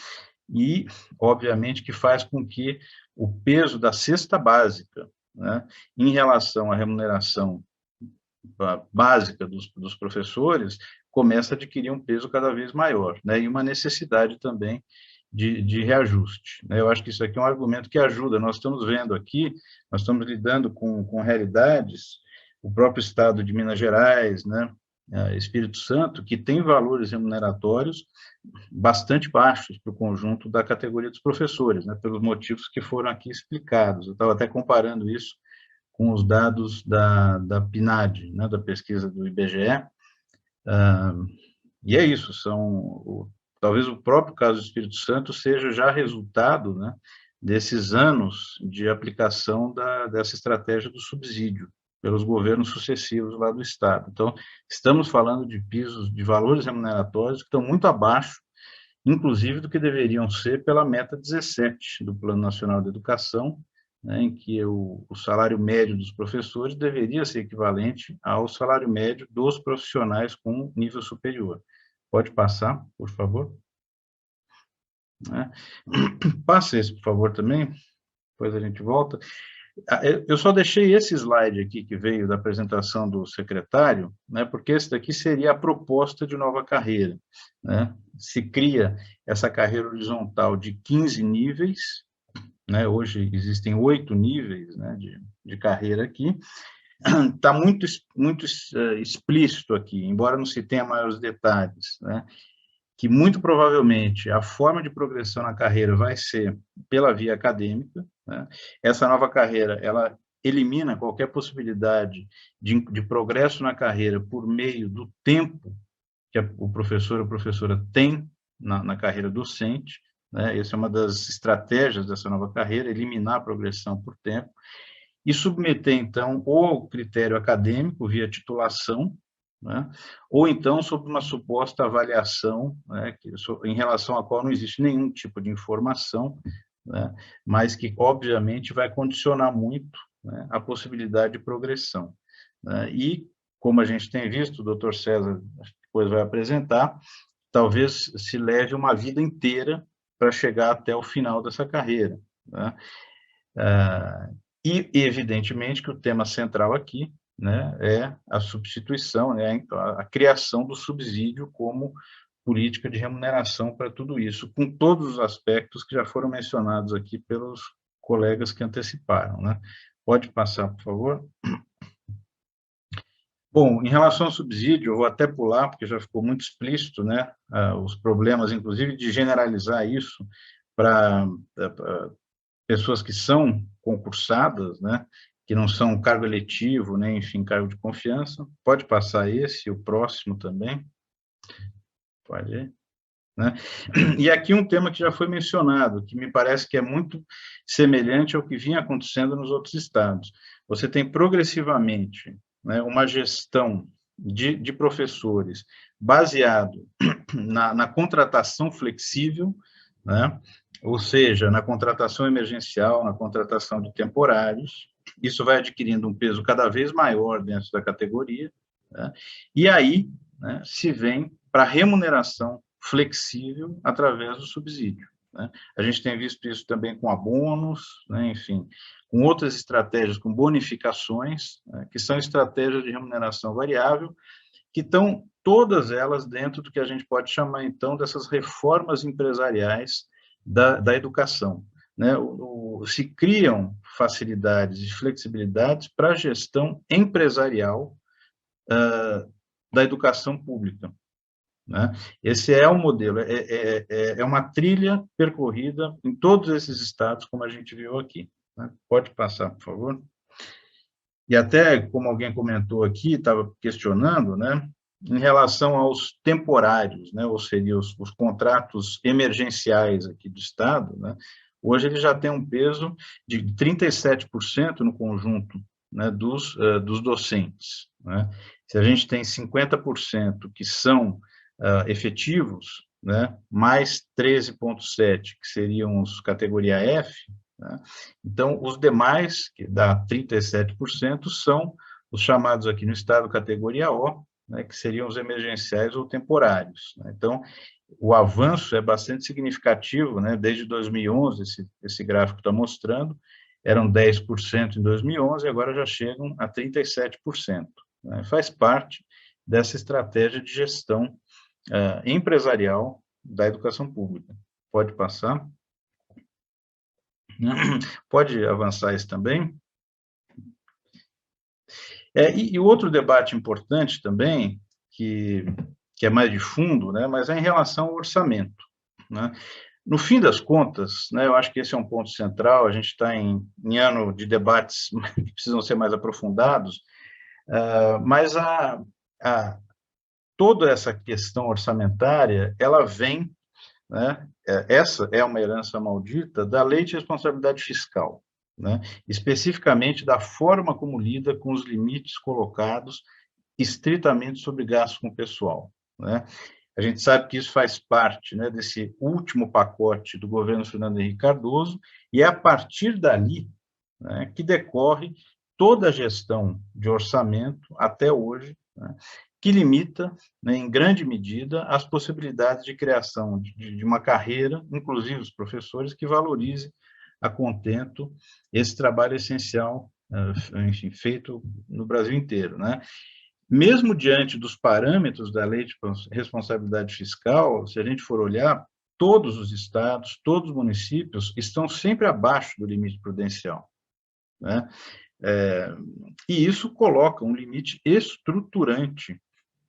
E, obviamente, que faz com que o peso da cesta básica, né, em relação à remuneração básica dos professores, começa a adquirir um peso cada vez maior, né, e uma necessidade também de reajuste. Né? Eu acho que isso aqui é um argumento que ajuda. Nós estamos vendo aqui, nós estamos lidando com realidades, o próprio estado de Minas Gerais, né, Espírito Santo, que tem valores remuneratórios bastante baixos para o conjunto da categoria dos professores, né, pelos motivos que foram aqui explicados. Eu estava até comparando isso com os dados da PNAD, né, da pesquisa do IBGE, e é isso, talvez o próprio caso do Espírito Santo seja já resultado, né, desses anos de aplicação dessa estratégia do subsídio pelos governos sucessivos lá do Estado. Então, estamos falando de pisos, de valores remuneratórios que estão muito abaixo, inclusive, do que deveriam ser pela meta 17 do Plano Nacional de Educação, né, em que o salário médio dos professores deveria ser equivalente ao salário médio dos profissionais com nível superior. Pode passar, por favor. Passa esse, por favor, também, depois a gente volta. Eu só deixei esse slide aqui, que veio da apresentação do secretário, né, porque esse daqui seria a proposta de nova carreira. Né? Se cria essa carreira horizontal de 15 níveis, né? Hoje existem 8 níveis, né, de carreira aqui. Está muito explícito aqui, embora não se tenha maiores detalhes, né, que muito provavelmente a forma de progressão na carreira vai ser pela via acadêmica, né? Essa nova carreira, ela elimina qualquer possibilidade de progresso na carreira por meio do tempo que o professor ou a professora tem na carreira docente, né? Essa é uma das estratégias dessa nova carreira, eliminar a progressão por tempo, e submeter, então, ou ao critério acadêmico, via titulação, né? Ou então sob uma suposta avaliação, né, em relação à qual não existe nenhum tipo de informação, né, mas que, obviamente, vai condicionar muito, né, a possibilidade de progressão, né? E, como a gente tem visto, o doutor César depois vai apresentar, talvez se leve uma vida inteira para chegar até o final dessa carreira, né? E, evidentemente, que o tema central aqui, né, é a substituição, né, a criação do subsídio como política de remuneração para tudo isso, com todos os aspectos que já foram mencionados aqui pelos colegas que anteciparam, né? Pode passar, por favor. Bom, em relação ao subsídio, eu vou até pular, porque já ficou muito explícito, né, os problemas, inclusive, de generalizar isso para pessoas que são concursadas, né, que não são cargo eletivo, nem, enfim, cargo de confiança. Pode passar esse, o próximo também. Pode ir, né? E aqui um tema que já foi mencionado, que me parece que é muito semelhante ao que vinha acontecendo nos outros estados. Você tem progressivamente, né, uma gestão de professores baseado na contratação flexível, né? Ou seja, na contratação emergencial, na contratação de temporários. Isso vai adquirindo um peso cada vez maior dentro da categoria, né? E aí, né, se vem para a remuneração flexível através do subsídio, né? A gente tem visto isso também com abonos, né, enfim, com outras estratégias, com bonificações, né, que são estratégias de remuneração variável, que estão todas elas dentro do que a gente pode chamar, então, dessas reformas empresariais da educação, né? Se criam facilidades e flexibilidades para a gestão empresarial da educação pública, né? Esse é o modelo, é uma trilha percorrida em todos esses estados, como a gente viu aqui, né? Pode passar, por favor. E até, como alguém comentou aqui, estava questionando, né, em relação aos temporários, né, ou seja, os contratos emergenciais aqui do Estado, né, hoje ele já tem um peso de 37% no conjunto, né, dos docentes, né? Se a gente tem 50% que são efetivos, né, mais 13,7%, que seriam os categoria F, né? Então, os demais, que dá 37%, são os chamados aqui no estado categoria O, né, que seriam os emergenciais ou temporários, né? Então, o avanço é bastante significativo, né? Desde 2011, esse gráfico está mostrando, eram 10% em 2011, agora já chegam a 37%, né? Faz parte dessa estratégia de gestão empresarial da educação pública. Pode passar. Pode avançar isso também. E outro debate importante também, que é mais de fundo, né, mas é em relação ao orçamento, né? No fim das contas, né, eu acho que esse é um ponto central, a gente está em ano de debates que precisam ser mais aprofundados, mas toda essa questão orçamentária, ela vem, né, essa é uma herança maldita da Lei de Responsabilidade Fiscal, né, especificamente da forma como lida com os limites colocados estritamente sobre gastos com pessoal, né? A gente sabe que isso faz parte, né, desse último pacote do governo Fernando Henrique Cardoso, e é a partir dali, né, que decorre toda a gestão de orçamento até hoje, né, que limita, né, em grande medida, as possibilidades de criação de uma carreira, inclusive os professores, que valorize a contento esse trabalho essencial, enfim, feito no Brasil inteiro, né? Mesmo diante dos parâmetros da Lei de Responsabilidade Fiscal, se a gente for olhar, todos os estados, todos os municípios estão sempre abaixo do limite prudencial, né? E isso coloca um limite estruturante,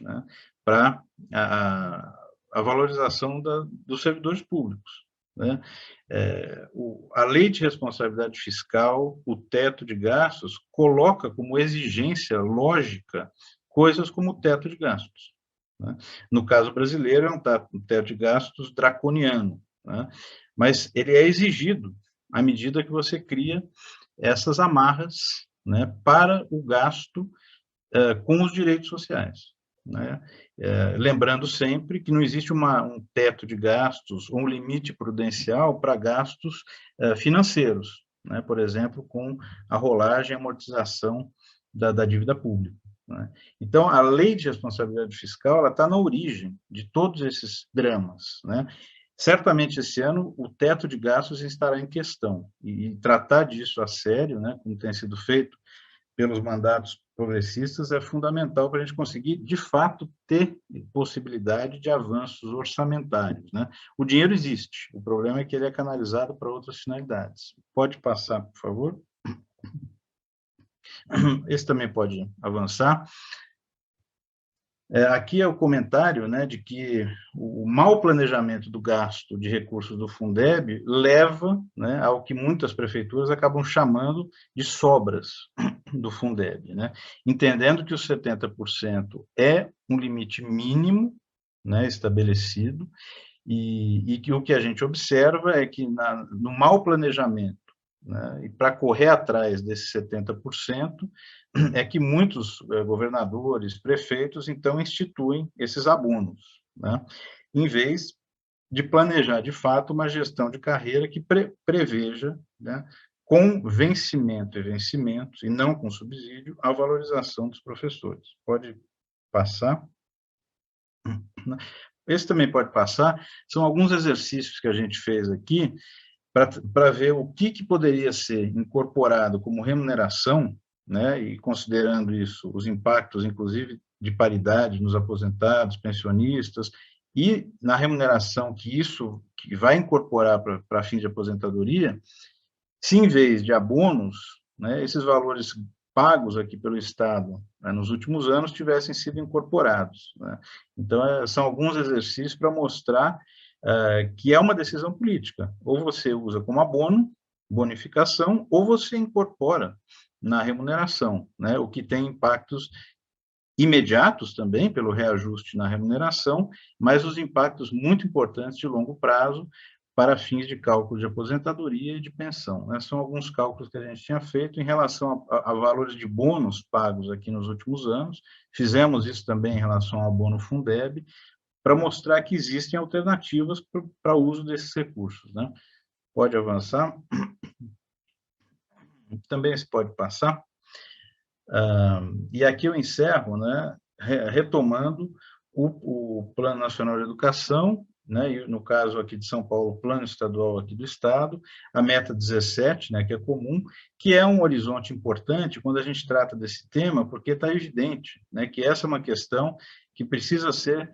né, para a valorização dos servidores públicos, né? A lei de responsabilidade fiscal, o teto de gastos, coloca como exigência lógica coisas como o teto de gastos, né? No caso brasileiro, é um teto de gastos draconiano, né? Mas ele é exigido à medida que você cria essas amarras, né, para o gasto com os direitos sociais, né? Lembrando sempre que não existe um teto de gastos ou um limite prudencial para gastos financeiros, né? Por exemplo, com a rolagem e amortização da dívida pública, né? Então, a lei de responsabilidade fiscal está na origem de todos esses dramas, né? Certamente, esse ano, o teto de gastos estará em questão, e tratar disso a sério, né, como tem sido feito pelos mandatos progressistas, é fundamental para a gente conseguir, de fato, ter possibilidade de avanços orçamentários, né? O dinheiro existe, o problema é que ele é canalizado para outras finalidades. Pode passar, por favor? Esse também pode avançar. Aqui é o comentário, né, de que o mau planejamento do gasto de recursos do Fundeb leva, né, ao que muitas prefeituras acabam chamando de sobras do Fundeb, né, entendendo que os 70% é um limite mínimo, né, estabelecido, e que o que a gente observa é que no mau planejamento, né, e para correr atrás desses 70%, é que muitos governadores, prefeitos, então, instituem esses abonos, né, em vez de planejar, de fato, uma gestão de carreira que preveja, né, com vencimento e vencimentos, e não com subsídio, a valorização dos professores. Pode passar? Esse também pode passar. São alguns exercícios que a gente fez aqui para ver o que poderia ser incorporado como remuneração, né, e considerando isso, os impactos, inclusive, de paridade nos aposentados, pensionistas, e na remuneração que isso que vai incorporar para fins de aposentadoria, se em vez de abonos, né, esses valores pagos aqui pelo Estado, né, nos últimos anos tivessem sido incorporados, né? Então, são alguns exercícios para mostrar que é uma decisão política. Ou você usa como abono, bonificação, ou você incorpora na remuneração, né, o que tem impactos imediatos também, pelo reajuste na remuneração, mas os impactos muito importantes de longo prazo para fins de cálculo de aposentadoria e de pensão, né? São alguns cálculos que a gente tinha feito em relação a valores de bônus pagos aqui nos últimos anos. Fizemos isso também em relação ao abono Fundeb, para mostrar que existem alternativas para o uso desses recursos, né? Pode avançar. Também se pode passar. E aqui eu encerro, né, retomando o Plano Nacional de Educação, né, e no caso aqui de São Paulo, o Plano Estadual aqui do Estado, a meta 17, né, que é comum, que é um horizonte importante quando a gente trata desse tema, porque está evidente, né, que essa é uma questão que precisa ser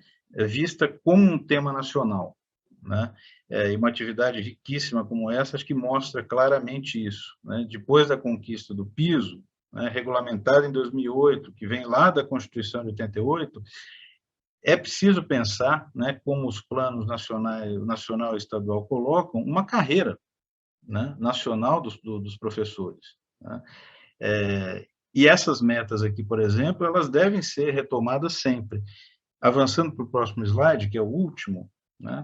vista como um tema nacional, né? E uma atividade riquíssima como essa, acho que mostra claramente isso, né? Depois da conquista do piso, né, regulamentado em 2008, que vem lá da Constituição de 88, é preciso pensar, né, como os planos nacional e estadual colocam, uma carreira, né, nacional dos professores, né? E essas metas aqui, por exemplo, elas devem ser retomadas sempre. Avançando para o próximo slide, que é o último, né,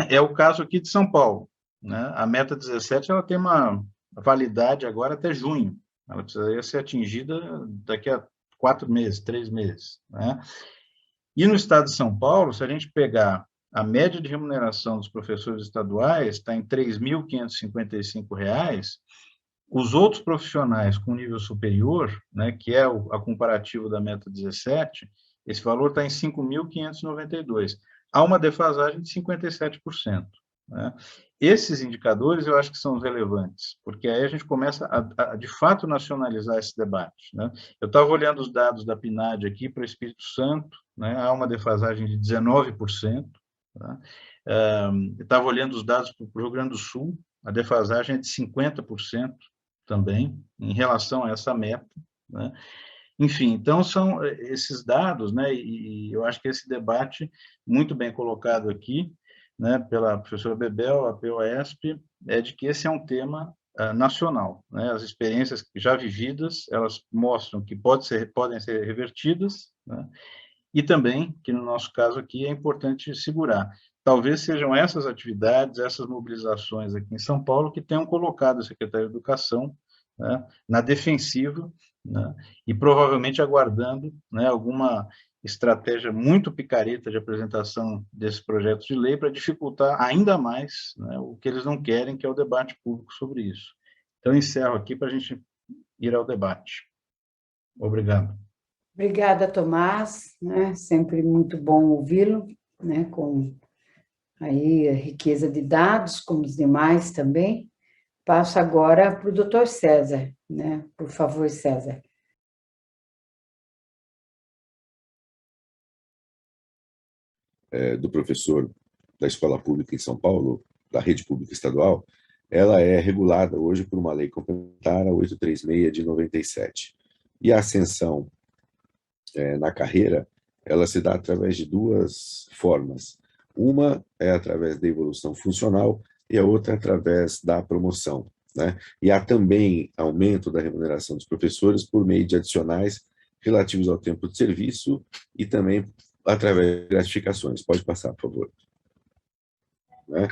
é o caso aqui de São Paulo, né? A meta 17 ela tem uma validade agora até junho, ela precisaria ser atingida daqui a 4 meses, 3 meses, né? E no estado de São Paulo, se a gente pegar a média de remuneração dos professores estaduais, está em R$ 3.555, os outros profissionais com nível superior, né, que é a comparativo da meta 17, esse valor está em 5.592. Há uma defasagem de 57%. Né? Esses indicadores eu acho que são relevantes, porque aí a gente começa a de fato, nacionalizar esse debate. Né? Eu estava olhando os dados da PNAD aqui para o Espírito Santo, né? Há uma defasagem de 19%, Tá? Eu estava olhando os dados para o Rio Grande do Sul, a defasagem é de 50% também, em relação a essa meta, né? Enfim, então são esses dados, né, e eu acho que esse debate, muito bem colocado aqui, né, pela professora Bebel, a POSP, é de que esse é um tema nacional, né? As experiências já vividas, elas mostram que podem ser revertidas, né? E também, que no nosso caso aqui, é importante segurar. Talvez sejam essas atividades, essas mobilizações aqui em São Paulo que tenham colocado o secretário de Educação, né, na defensiva, né, e provavelmente aguardando, né, alguma estratégia muito picareta de apresentação desses projetos de lei para dificultar ainda mais, né, o que eles não querem, que é o debate público sobre isso. Então, encerro aqui para a gente ir ao debate. Obrigado. Obrigada, Tomás, né? Sempre muito bom ouvi-lo, né? Com aí a riqueza de dados, como os demais também. Passo agora para o doutor César, né? Por favor, César. Do professor da escola pública em São Paulo, da rede pública estadual, ela é regulada hoje por uma lei complementar, a 836 de 97. E a ascensão na carreira, ela se dá através de duas formas. Uma é através da evolução funcional e a outra através da promoção, né? E há também aumento da remuneração dos professores por meio de adicionais relativos ao tempo de serviço e também através de gratificações. Pode passar, por favor. Né?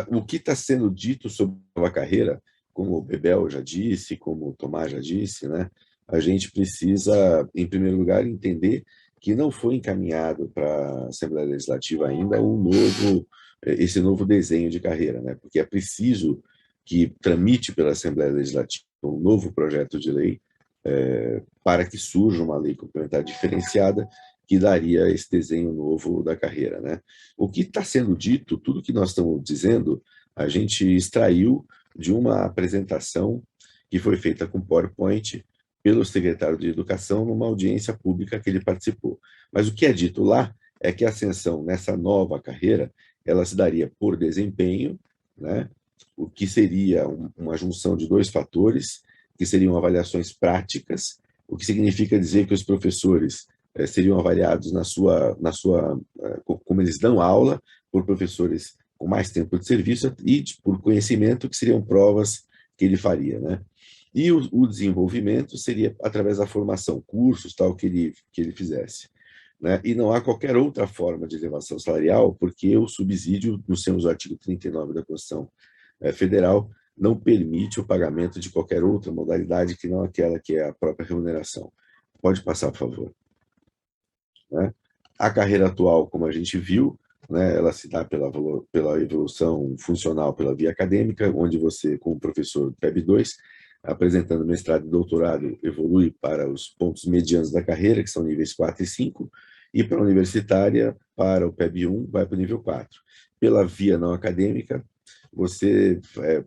O que está sendo dito sobre a carreira, como o Bebel já disse, como o Tomás já disse, né? A gente precisa, em primeiro lugar, entender que não foi encaminhado para a Assembleia Legislativa ainda esse novo desenho de carreira, né? Porque é preciso que tramite pela Assembleia Legislativa um novo projeto de lei para que surja uma lei complementar diferenciada que daria esse desenho novo da carreira, né? O que está sendo dito, tudo que nós estamos dizendo, a gente extraiu de uma apresentação que foi feita com PowerPoint pelo secretário de Educação numa audiência pública que ele participou. Mas o que é dito lá é que a ascensão nessa nova carreira, ela se daria por desempenho, né? O que seria uma junção de dois fatores, que seriam avaliações práticas, o que significa dizer que os professores seriam avaliados como eles dão aula, por professores com mais tempo de serviço e por conhecimento, que seriam provas que ele faria, né? E o desenvolvimento seria através da formação, cursos, tal, que ele fizesse, né? E não há qualquer outra forma de elevação salarial, porque o subsídio, nos termos do artigo 39 da Constituição Federal, não permite o pagamento de qualquer outra modalidade que não aquela que é a própria remuneração. Pode passar, por favor. Né? A carreira atual, como a gente viu, né, ela se dá pela evolução funcional pela via acadêmica, onde você, como professor PEB 2, apresentando mestrado e doutorado, evolui para os pontos medianos da carreira, que são níveis 4 e 5, e para a universitária, para o PEB 1, vai para o nível 4. Pela via não acadêmica, você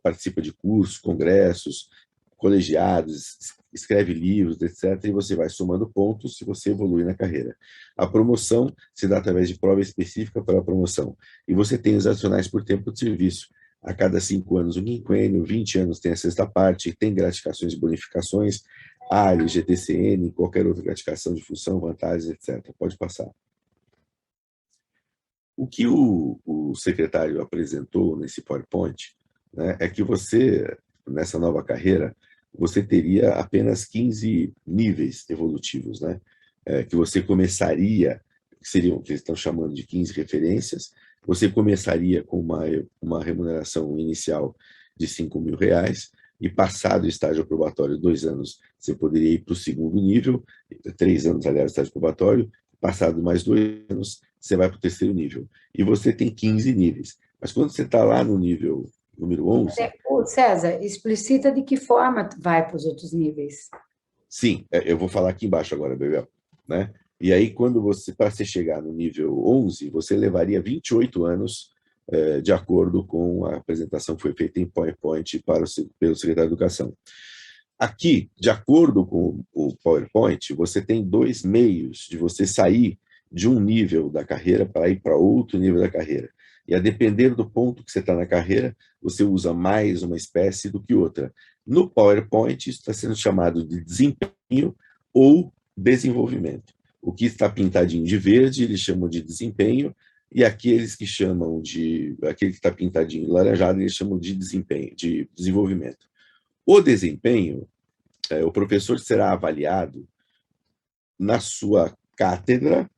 participa de cursos, congressos, colegiados, escreve livros, etc., e você vai somando pontos se você evolui na carreira. A promoção se dá através de prova específica para a promoção, e você tem os adicionais por tempo de serviço. A cada 5 anos um quinquênio, 20 anos tem a sexta parte, tem gratificações e bonificações, ALI, GTCN, qualquer outra gratificação de função, vantagens, etc. Pode passar. O que o secretário apresentou nesse PowerPoint, né, é que você, nessa nova carreira, você teria apenas 15 níveis evolutivos, né? Que você começaria, que eles estão chamando de 15 referências, você começaria com uma remuneração inicial de R$5.000, e passado o estágio probatório, 2 anos, você poderia ir para o segundo nível, 3 anos, aliás, estágio probatório, passado mais 2 anos, você vai para o terceiro nível. E você tem 15 níveis. Mas quando você está lá no nível número 11... César, explicita de que forma vai para os outros níveis. Sim, eu vou falar aqui embaixo agora, Bebel, né? E aí, para você chegar no nível 11, você levaria 28 anos, de acordo com a apresentação que foi feita em PowerPoint pelo secretário de Educação. Aqui, de acordo com o PowerPoint, você tem 2 meios de você sair de um nível da carreira para ir para outro nível da carreira. E a depender do ponto que você está na carreira, você usa mais uma espécie do que outra. No PowerPoint, isso está sendo chamado de desempenho ou desenvolvimento. O que está pintadinho de verde, eles chamam de desempenho, e aquele que está pintadinho de laranjado, eles chamam de desempenho, de desenvolvimento. O desempenho, o professor será avaliado na sua cátedra,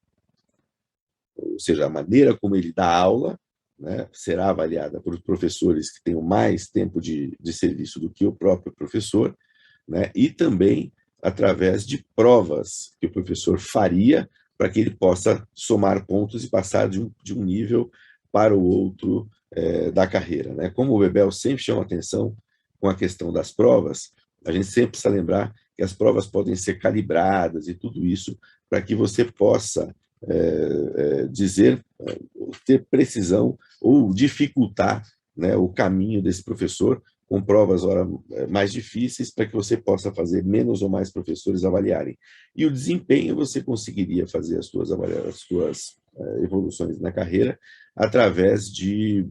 ou seja, a maneira como ele dá aula, né, será avaliada por professores que tenham mais tempo de serviço do que o próprio professor, né, e também através de provas que o professor faria para que ele possa somar pontos e passar de um nível para o outro da carreira, né? Como o Bebel sempre chama atenção com a questão das provas, a gente sempre precisa lembrar que as provas podem ser calibradas e tudo isso para que você possa ter precisão ou dificultar, né, o caminho desse professor com provas mais difíceis para que você possa fazer menos ou mais professores avaliarem. E o desempenho você conseguiria fazer as suas evoluções na carreira através de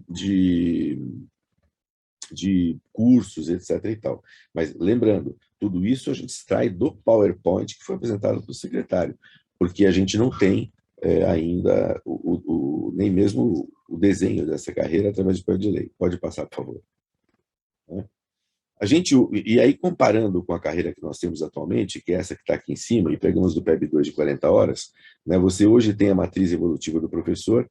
cursos, etc. e tal. Mas, lembrando, tudo isso a gente extrai do PowerPoint que foi apresentado pelo secretário, porque a gente não tem ainda nem mesmo o desenho dessa carreira através de projeto de lei. Pode passar, por favor. E aí, comparando com a carreira que nós temos atualmente, que é essa que está aqui em cima, e pegamos do PEB 2 de 40 horas, né, você hoje tem a matriz evolutiva do professor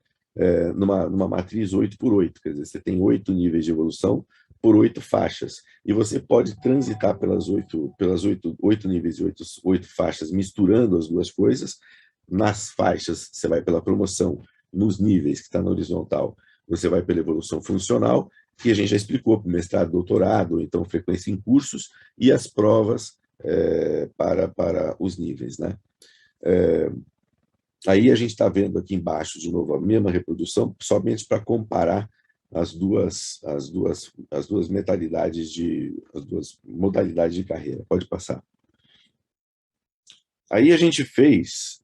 numa matriz 8x8, quer dizer, você tem 8 níveis de evolução por 8 faixas, e você pode transitar pelas 8 níveis e 8 faixas, misturando as duas coisas. Nas faixas, você vai pela promoção, nos níveis, que está na horizontal, você vai pela evolução funcional, que a gente já explicou, para mestrado, doutorado, então frequência em cursos, e as provas para os níveis, né? Aí a gente está vendo aqui embaixo, de novo, a mesma reprodução, somente para comparar as duas modalidades de carreira. Pode passar. Aí a gente fez,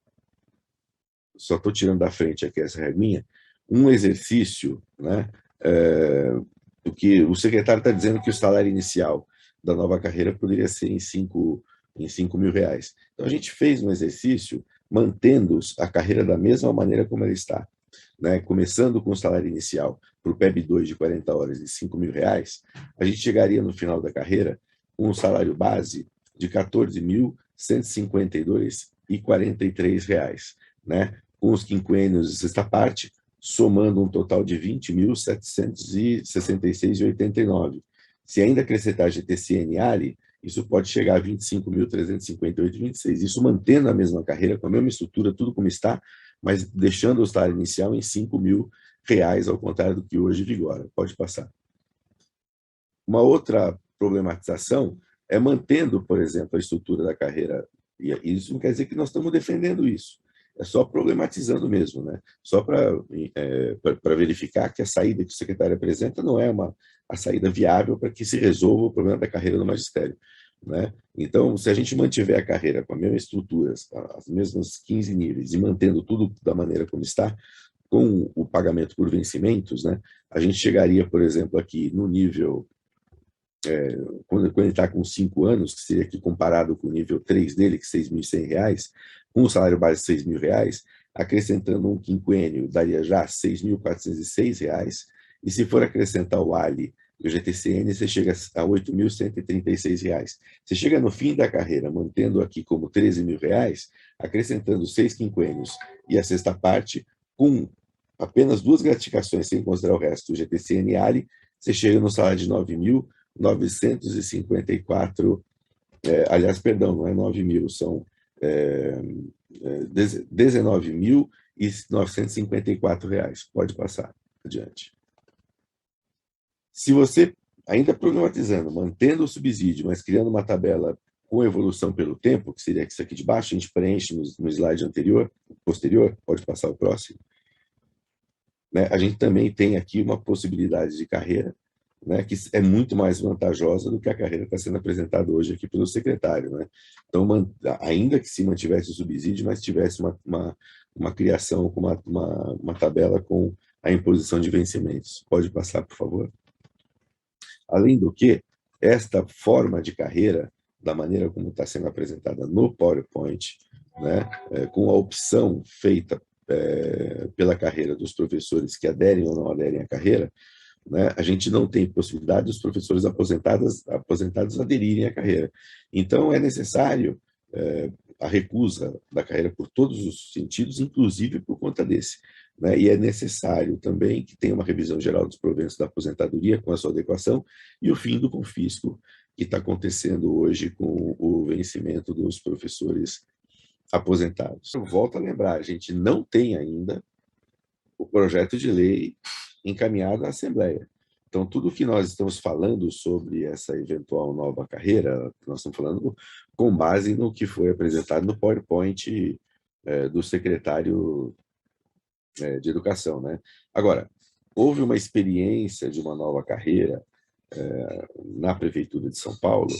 só estou tirando da frente aqui essa regrinha, um exercício, né? Porque o secretário está dizendo que o salário inicial da nova carreira poderia ser em 5 mil reais. Então, a gente fez um exercício mantendo a carreira da mesma maneira como ela está, né? Começando com o salário inicial para o PEB 2 de 40 horas de 5 mil reais, a gente chegaria no final da carreira com um salário base de R$ 14.152,43, né? Com os quinquênios de sexta parte, somando um total de R$ 20.766,89. Se ainda acrescentar GTCN e ALI, isso pode chegar a R$ 25.358,26. Isso mantendo a mesma carreira, com a mesma estrutura, tudo como está, mas deixando o salário inicial em R$ 5 mil, ao contrário do que hoje vigora. Pode passar. Uma outra problematização é mantendo, por exemplo, a estrutura da carreira, e isso não quer dizer que nós estamos defendendo isso. É só problematizando mesmo, né? Só para verificar que a saída que o secretário apresenta não é a saída viável para que se resolva o problema da carreira do magistério, né? Então, se a gente mantiver a carreira com a mesma estrutura, as mesmas 15 níveis, e mantendo tudo da maneira como está, com o pagamento por vencimentos, né? A gente chegaria, por exemplo, aqui no nível, quando ele está com 5 anos, que seria aqui comparado com o nível 3 dele, que é R$ 6.100, com o salário base de R$ 6.000, acrescentando um quinquênio, daria já R$ 6.406, e se for acrescentar o ALI e o GTCN, você chega a R$ 8.136. Você chega no fim da carreira, mantendo aqui como R$ 13.000, acrescentando 6 quinquênios e a sexta parte, com apenas 2 gratificações, sem considerar o resto, o GTCN e ALI, você chega no salário de R$ 9.954, aliás, perdão, não é 9.000, são R$ 19.954. Pode passar adiante. Se você, ainda problematizando, mantendo o subsídio, mas criando uma tabela com evolução pelo tempo, que seria isso aqui de baixo, a gente preenche no slide posterior, pode passar o próximo, né? A gente também tem aqui uma possibilidade de carreira, né, que é muito mais vantajosa do que a carreira que está sendo apresentada hoje aqui pelo secretário, né? Então, ainda que se mantivesse o subsídio, mas tivesse uma criação com uma tabela com a imposição de vencimentos. Pode passar, por favor? Além do que, esta forma de carreira, da maneira como está sendo apresentada no PowerPoint, né, com a opção feita pela carreira dos professores que aderem ou não aderem à carreira, né, a gente não tem possibilidade dos professores aposentados aderirem à carreira. Então, é necessário a recusa da carreira por todos os sentidos, inclusive por conta desse. Né? E é necessário também que tenha uma revisão geral dos proventos da aposentadoria com a sua adequação e o fim do confisco que está acontecendo hoje com o vencimento dos professores aposentados. Eu volto a lembrar, a gente não tem ainda o projeto de lei encaminhado à Assembleia. Então, tudo que nós estamos falando sobre essa eventual nova carreira, nós estamos falando com base no que foi apresentado no PowerPoint do secretário de Educação. Né? Agora, houve uma experiência de uma nova carreira na Prefeitura de São Paulo,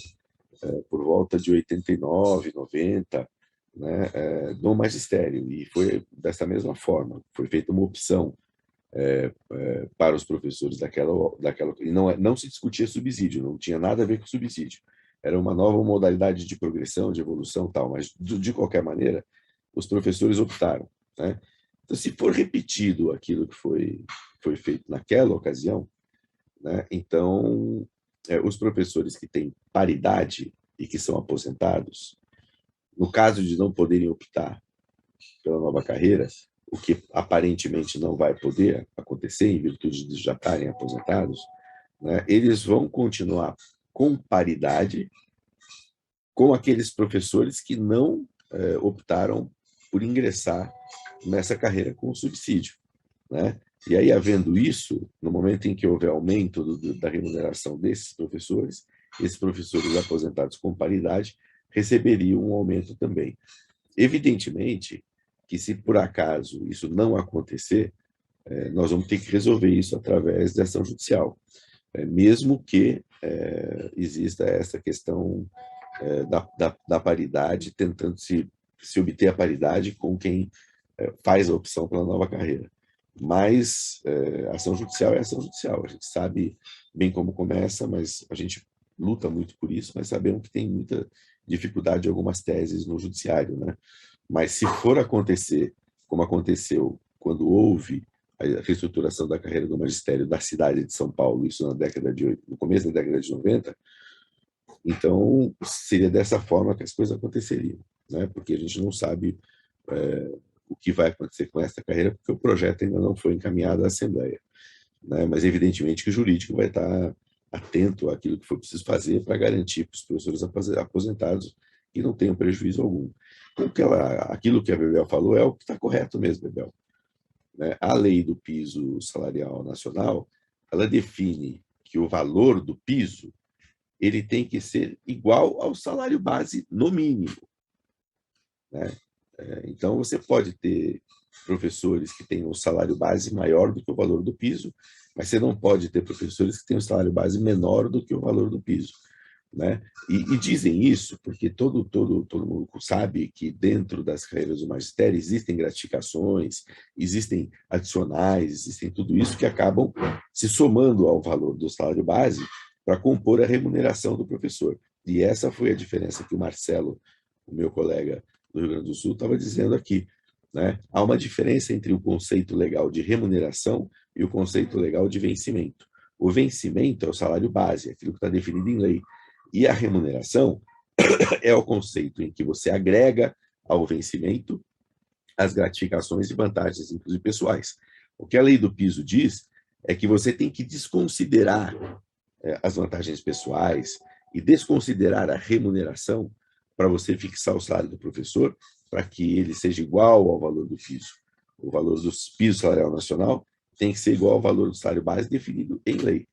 por volta de 89, 90, né, no magistério, e foi dessa mesma forma, foi feita uma opção para os professores daquela e não se discutia subsídio, não tinha nada a ver com subsídio, era uma nova modalidade de progressão, de evolução tal, mas de qualquer maneira os professores optaram, né? Então, se for repetido aquilo que foi feito naquela ocasião, né, então os professores que têm paridade e que são aposentados, no caso de não poderem optar pela nova carreira, o que aparentemente não vai poder acontecer em virtude de já estarem aposentados, né, eles vão continuar com paridade com aqueles professores que não optaram por ingressar nessa carreira com subsídio. Né? E aí, havendo isso, no momento em que houver aumento da remuneração desses professores, esses professores aposentados com paridade receberiam um aumento também. Evidentemente que, se por acaso isso não acontecer, nós vamos ter que resolver isso através da ação judicial, mesmo que exista essa questão da paridade, tentando se obter a paridade com quem faz a opção pela nova carreira. Mas ação judicial é ação judicial. A gente sabe bem como começa, mas a gente luta muito por isso, mas sabemos que tem muita dificuldade em algumas teses no judiciário, né? Mas se for acontecer, como aconteceu quando houve a reestruturação da carreira do magistério da cidade de São Paulo, isso no começo da década de 90, então seria dessa forma que as coisas aconteceriam, né? Porque a gente não sabe o que vai acontecer com essa carreira, porque o projeto ainda não foi encaminhado à Assembleia. Né? Mas, evidentemente, que o jurídico vai estar atento àquilo que for preciso fazer para garantir para os professores aposentados que não tenham prejuízo algum. Então, aquilo que a Bebel falou é o que está correto mesmo, Bebel. Né? A lei do piso salarial nacional, ela define que o valor do piso ele tem que ser igual ao salário base no mínimo. Né? Então, você pode ter professores que têm um salário base maior do que o valor do piso, mas você não pode ter professores que têm um salário base menor do que o valor do piso. Né? E dizem isso porque todo mundo sabe que dentro das carreiras do magistério existem gratificações, existem adicionais, existem tudo isso que acabam se somando ao valor do salário base para compor a remuneração do professor. E essa foi a diferença que o Marcelo, o meu colega do Rio Grande do Sul, estava dizendo aqui. Né? Há uma diferença entre o conceito legal de remuneração e o conceito legal de vencimento. O vencimento é o salário base, aquilo que está definido em lei. E a remuneração é o conceito em que você agrega ao vencimento as gratificações e vantagens, inclusive pessoais. O que a lei do piso diz é que você tem que desconsiderar as vantagens pessoais e desconsiderar a remuneração para você fixar o salário do professor, para que ele seja igual ao valor do piso. O valor do piso salarial nacional tem que ser igual ao valor do salário base definido em lei.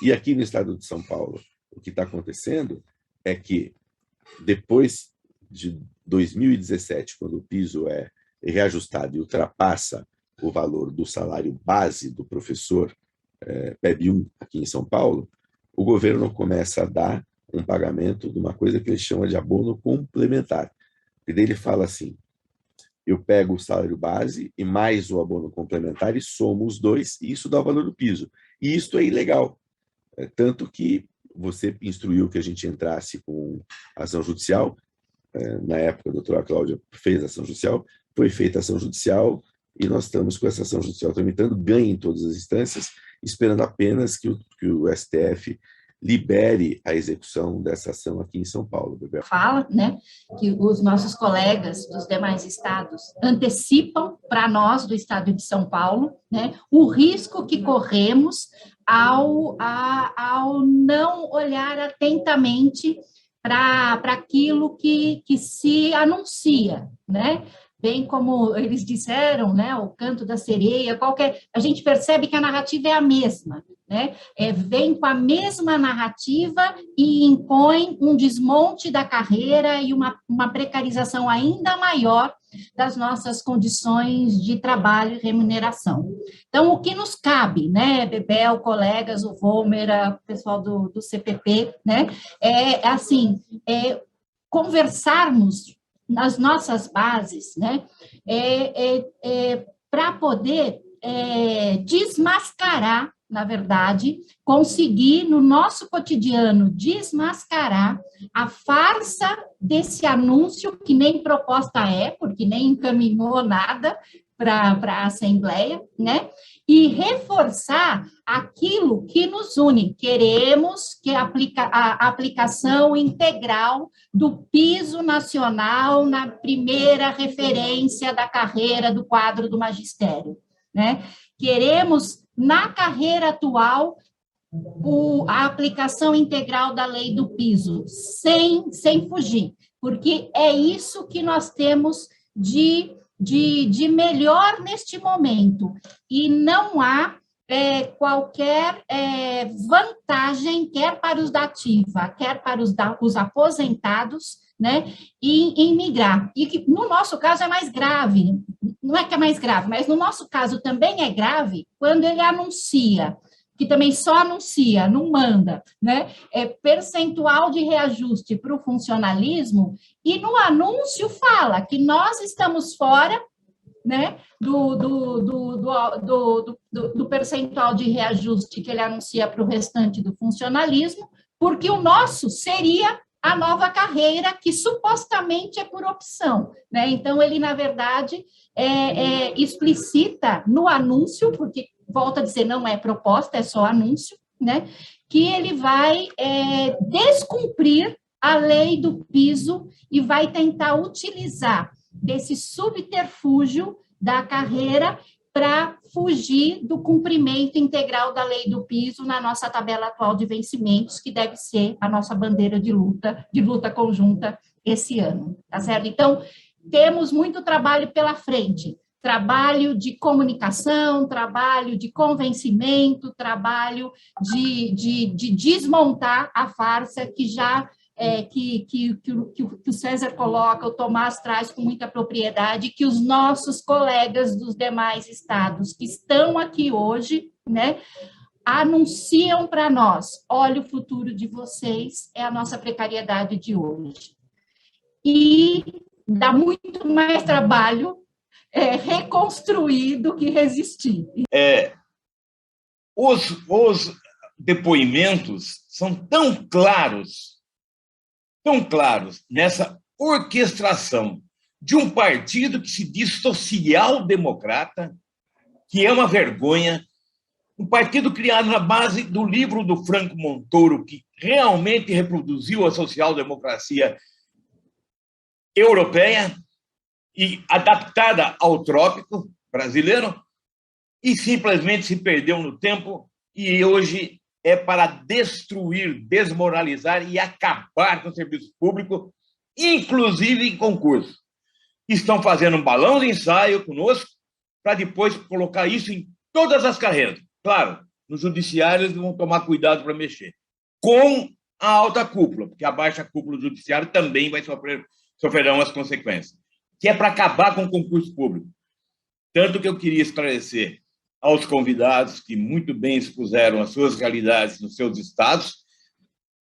E aqui no estado de São Paulo, o que está acontecendo é que, depois de 2017, quando o piso é reajustado e ultrapassa o valor do salário base do professor PEB 1 aqui em São Paulo, o governo começa a dar um pagamento de uma coisa que ele chama de abono complementar. E daí ele fala assim, eu pego o salário base e mais o abono complementar e somo os dois, e isso dá o valor do piso. E isso é ilegal. Tanto que você instruiu que a gente entrasse com ação judicial. Na época, a doutora Cláudia fez ação judicial, foi feita ação judicial, e nós estamos com essa ação judicial tramitando, ganha em todas as instâncias, esperando apenas que o STF libere a execução dessa ação aqui em São Paulo. Bebel. Fala, né, que os nossos colegas dos demais estados antecipam para nós do estado de São Paulo, né, o risco que corremos ao não olhar atentamente para aquilo que se anuncia, né? Bem como eles disseram, né, o canto da sereia, a gente percebe que a narrativa é a mesma, né? Vem com a mesma narrativa e impõe um desmonte da carreira e uma precarização ainda maior das nossas condições de trabalho e remuneração. Então, o que nos cabe, né, Bebel, colegas, o Volmer, o pessoal do CPP, né, conversarmos nas nossas bases, né, para poder desmascarar, na verdade, conseguir no nosso cotidiano desmascarar a farsa desse anúncio, que nem proposta porque nem encaminhou nada para a Assembleia, né? E reforçar aquilo que nos une. Queremos que a aplicação integral do piso nacional na primeira referência da carreira do quadro do magistério, né? Queremos, na carreira atual, a aplicação integral da lei do piso, sem fugir, porque é isso que nós temos de melhor neste momento, e não há qualquer vantagem, quer para os da ativa, quer para os aposentados, né, em migrar. E que, no nosso caso, é mais grave, não é que é mais grave, mas no nosso caso também é grave quando ele anuncia, que também só anuncia, não manda, né? Percentual de reajuste para o funcionalismo, e no anúncio fala que nós estamos fora, né, do percentual de reajuste que ele anuncia para o restante do funcionalismo, porque o nosso seria a nova carreira, que supostamente é por opção, né? Então, ele, na verdade, explicita no anúncio, porque, volta a dizer, não é proposta, é só anúncio, né? Que ele vai descumprir a lei do piso e vai tentar utilizar desse subterfúgio da carreira para fugir do cumprimento integral da lei do piso na nossa tabela atual de vencimentos, que deve ser a nossa bandeira de luta conjunta esse ano, tá certo? Então, temos muito trabalho pela frente, trabalho de comunicação, trabalho de convencimento, trabalho de desmontar a farsa que já que o César coloca, o Tomás traz com muita propriedade, que os nossos colegas dos demais estados que estão aqui hoje, né, anunciam para nós: olha, o futuro de vocês é a nossa precariedade de hoje. E dá muito mais trabalho reconstruir do que resistir. Os depoimentos são tão claros nessa orquestração de um partido que se diz social-democrata, que é uma vergonha, um partido criado na base do livro do Franco Montoro, que realmente reproduziu a social-democracia europeia e adaptada ao trópico brasileiro, e simplesmente se perdeu no tempo, e hoje é para destruir, desmoralizar e acabar com o serviço público, inclusive em concurso. Estão fazendo um balão de ensaio conosco para depois colocar isso em todas as carreiras. Claro, no judiciário eles vão tomar cuidado para mexer. Com a alta cúpula, porque a baixa cúpula do judiciário também vai sofrerão as consequências, que é para acabar com o concurso público. Tanto que eu queria esclarecer aos convidados que muito bem expuseram as suas realidades nos seus estados,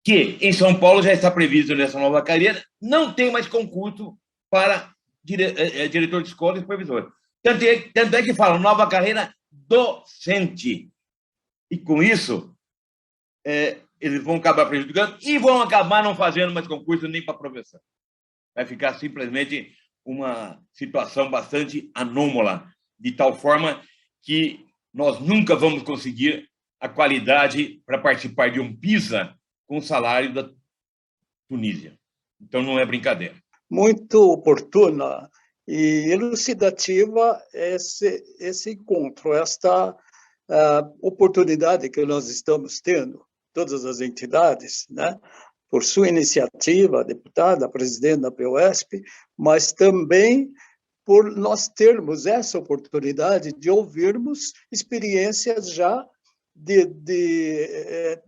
que em São Paulo já está previsto nessa nova carreira, não tem mais concurso para diretor de escola e supervisor. Tanto é que fala nova carreira docente. E com isso, eles vão acabar prejudicando e vão acabar não fazendo mais concurso nem para professor. Vai ficar simplesmente uma situação bastante anômala, de tal forma que nós nunca vamos conseguir a qualidade para participar de um PISA com o salário da Tunísia. Então, não é brincadeira. Muito oportuna e elucidativa esse encontro, esta oportunidade que nós estamos tendo, todas as entidades, né? Por sua iniciativa, a deputada, a presidente da POSP, mas também por nós termos essa oportunidade de ouvirmos experiências já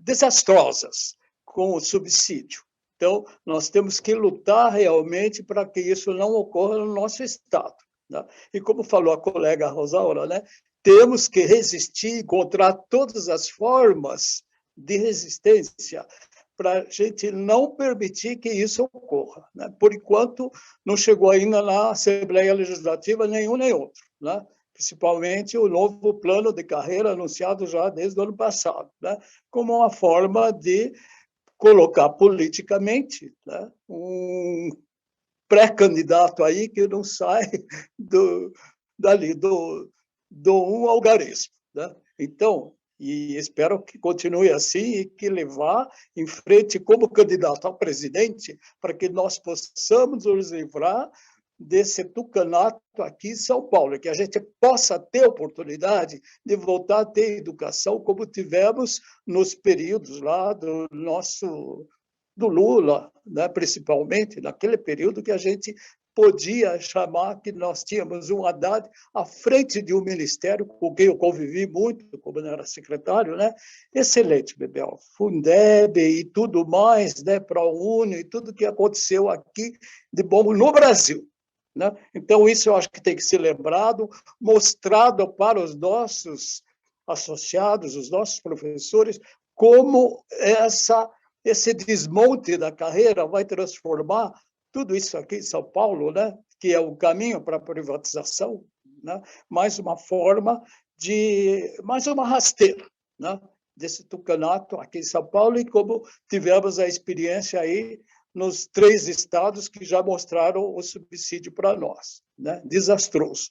desastrosas com o subsídio. Então, nós temos que lutar realmente para que isso não ocorra no nosso Estado, né? E como falou a colega Rosaura, né, temos que resistir, encontrar todas as formas de resistência para a gente não permitir que isso ocorra, né? Por enquanto, não chegou ainda na Assembleia Legislativa nenhum nem outro, né? Principalmente o novo plano de carreira anunciado já desde o ano passado, né? Como uma forma de colocar politicamente, né, um pré-candidato aí que não sai do um algarismo, né? Então, e espero que continue assim e que levar em frente como candidato a presidente para que nós possamos nos livrar desse tucanato aqui em São Paulo, que a gente possa ter oportunidade de voltar a ter educação como tivemos nos períodos lá do Lula, né, principalmente, naquele período que a gente podia chamar que nós tínhamos um Haddad à frente de um ministério com quem eu convivi muito, como eu era secretário, né? Excelente, Bebel. Fundeb e tudo mais, né? ProUni e tudo que aconteceu aqui de bom no Brasil, né? Então, isso eu acho que tem que ser lembrado, mostrado para os nossos associados, os nossos professores, como esse desmonte da carreira vai transformar tudo isso aqui em São Paulo, né, que é o caminho para a privatização, né, mais uma forma mais uma rasteira, né, desse tucanato aqui em São Paulo, e como tivemos a experiência aí nos 3 estados que já mostraram o subsídio para nós, né, desastroso.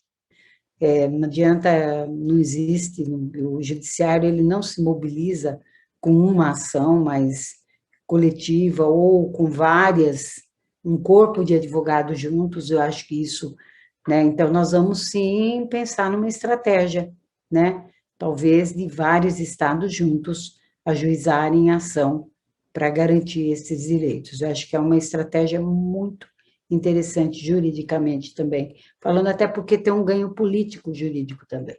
Não adianta, não existe, o judiciário ele não se mobiliza com uma ação mais coletiva ou com um corpo de advogados juntos, eu acho que isso, né? Então, nós vamos sim pensar numa estratégia, né? Talvez de vários estados juntos ajuizarem ação para garantir esses direitos. Eu acho que é uma estratégia muito interessante juridicamente também, falando até porque tem um ganho político jurídico também.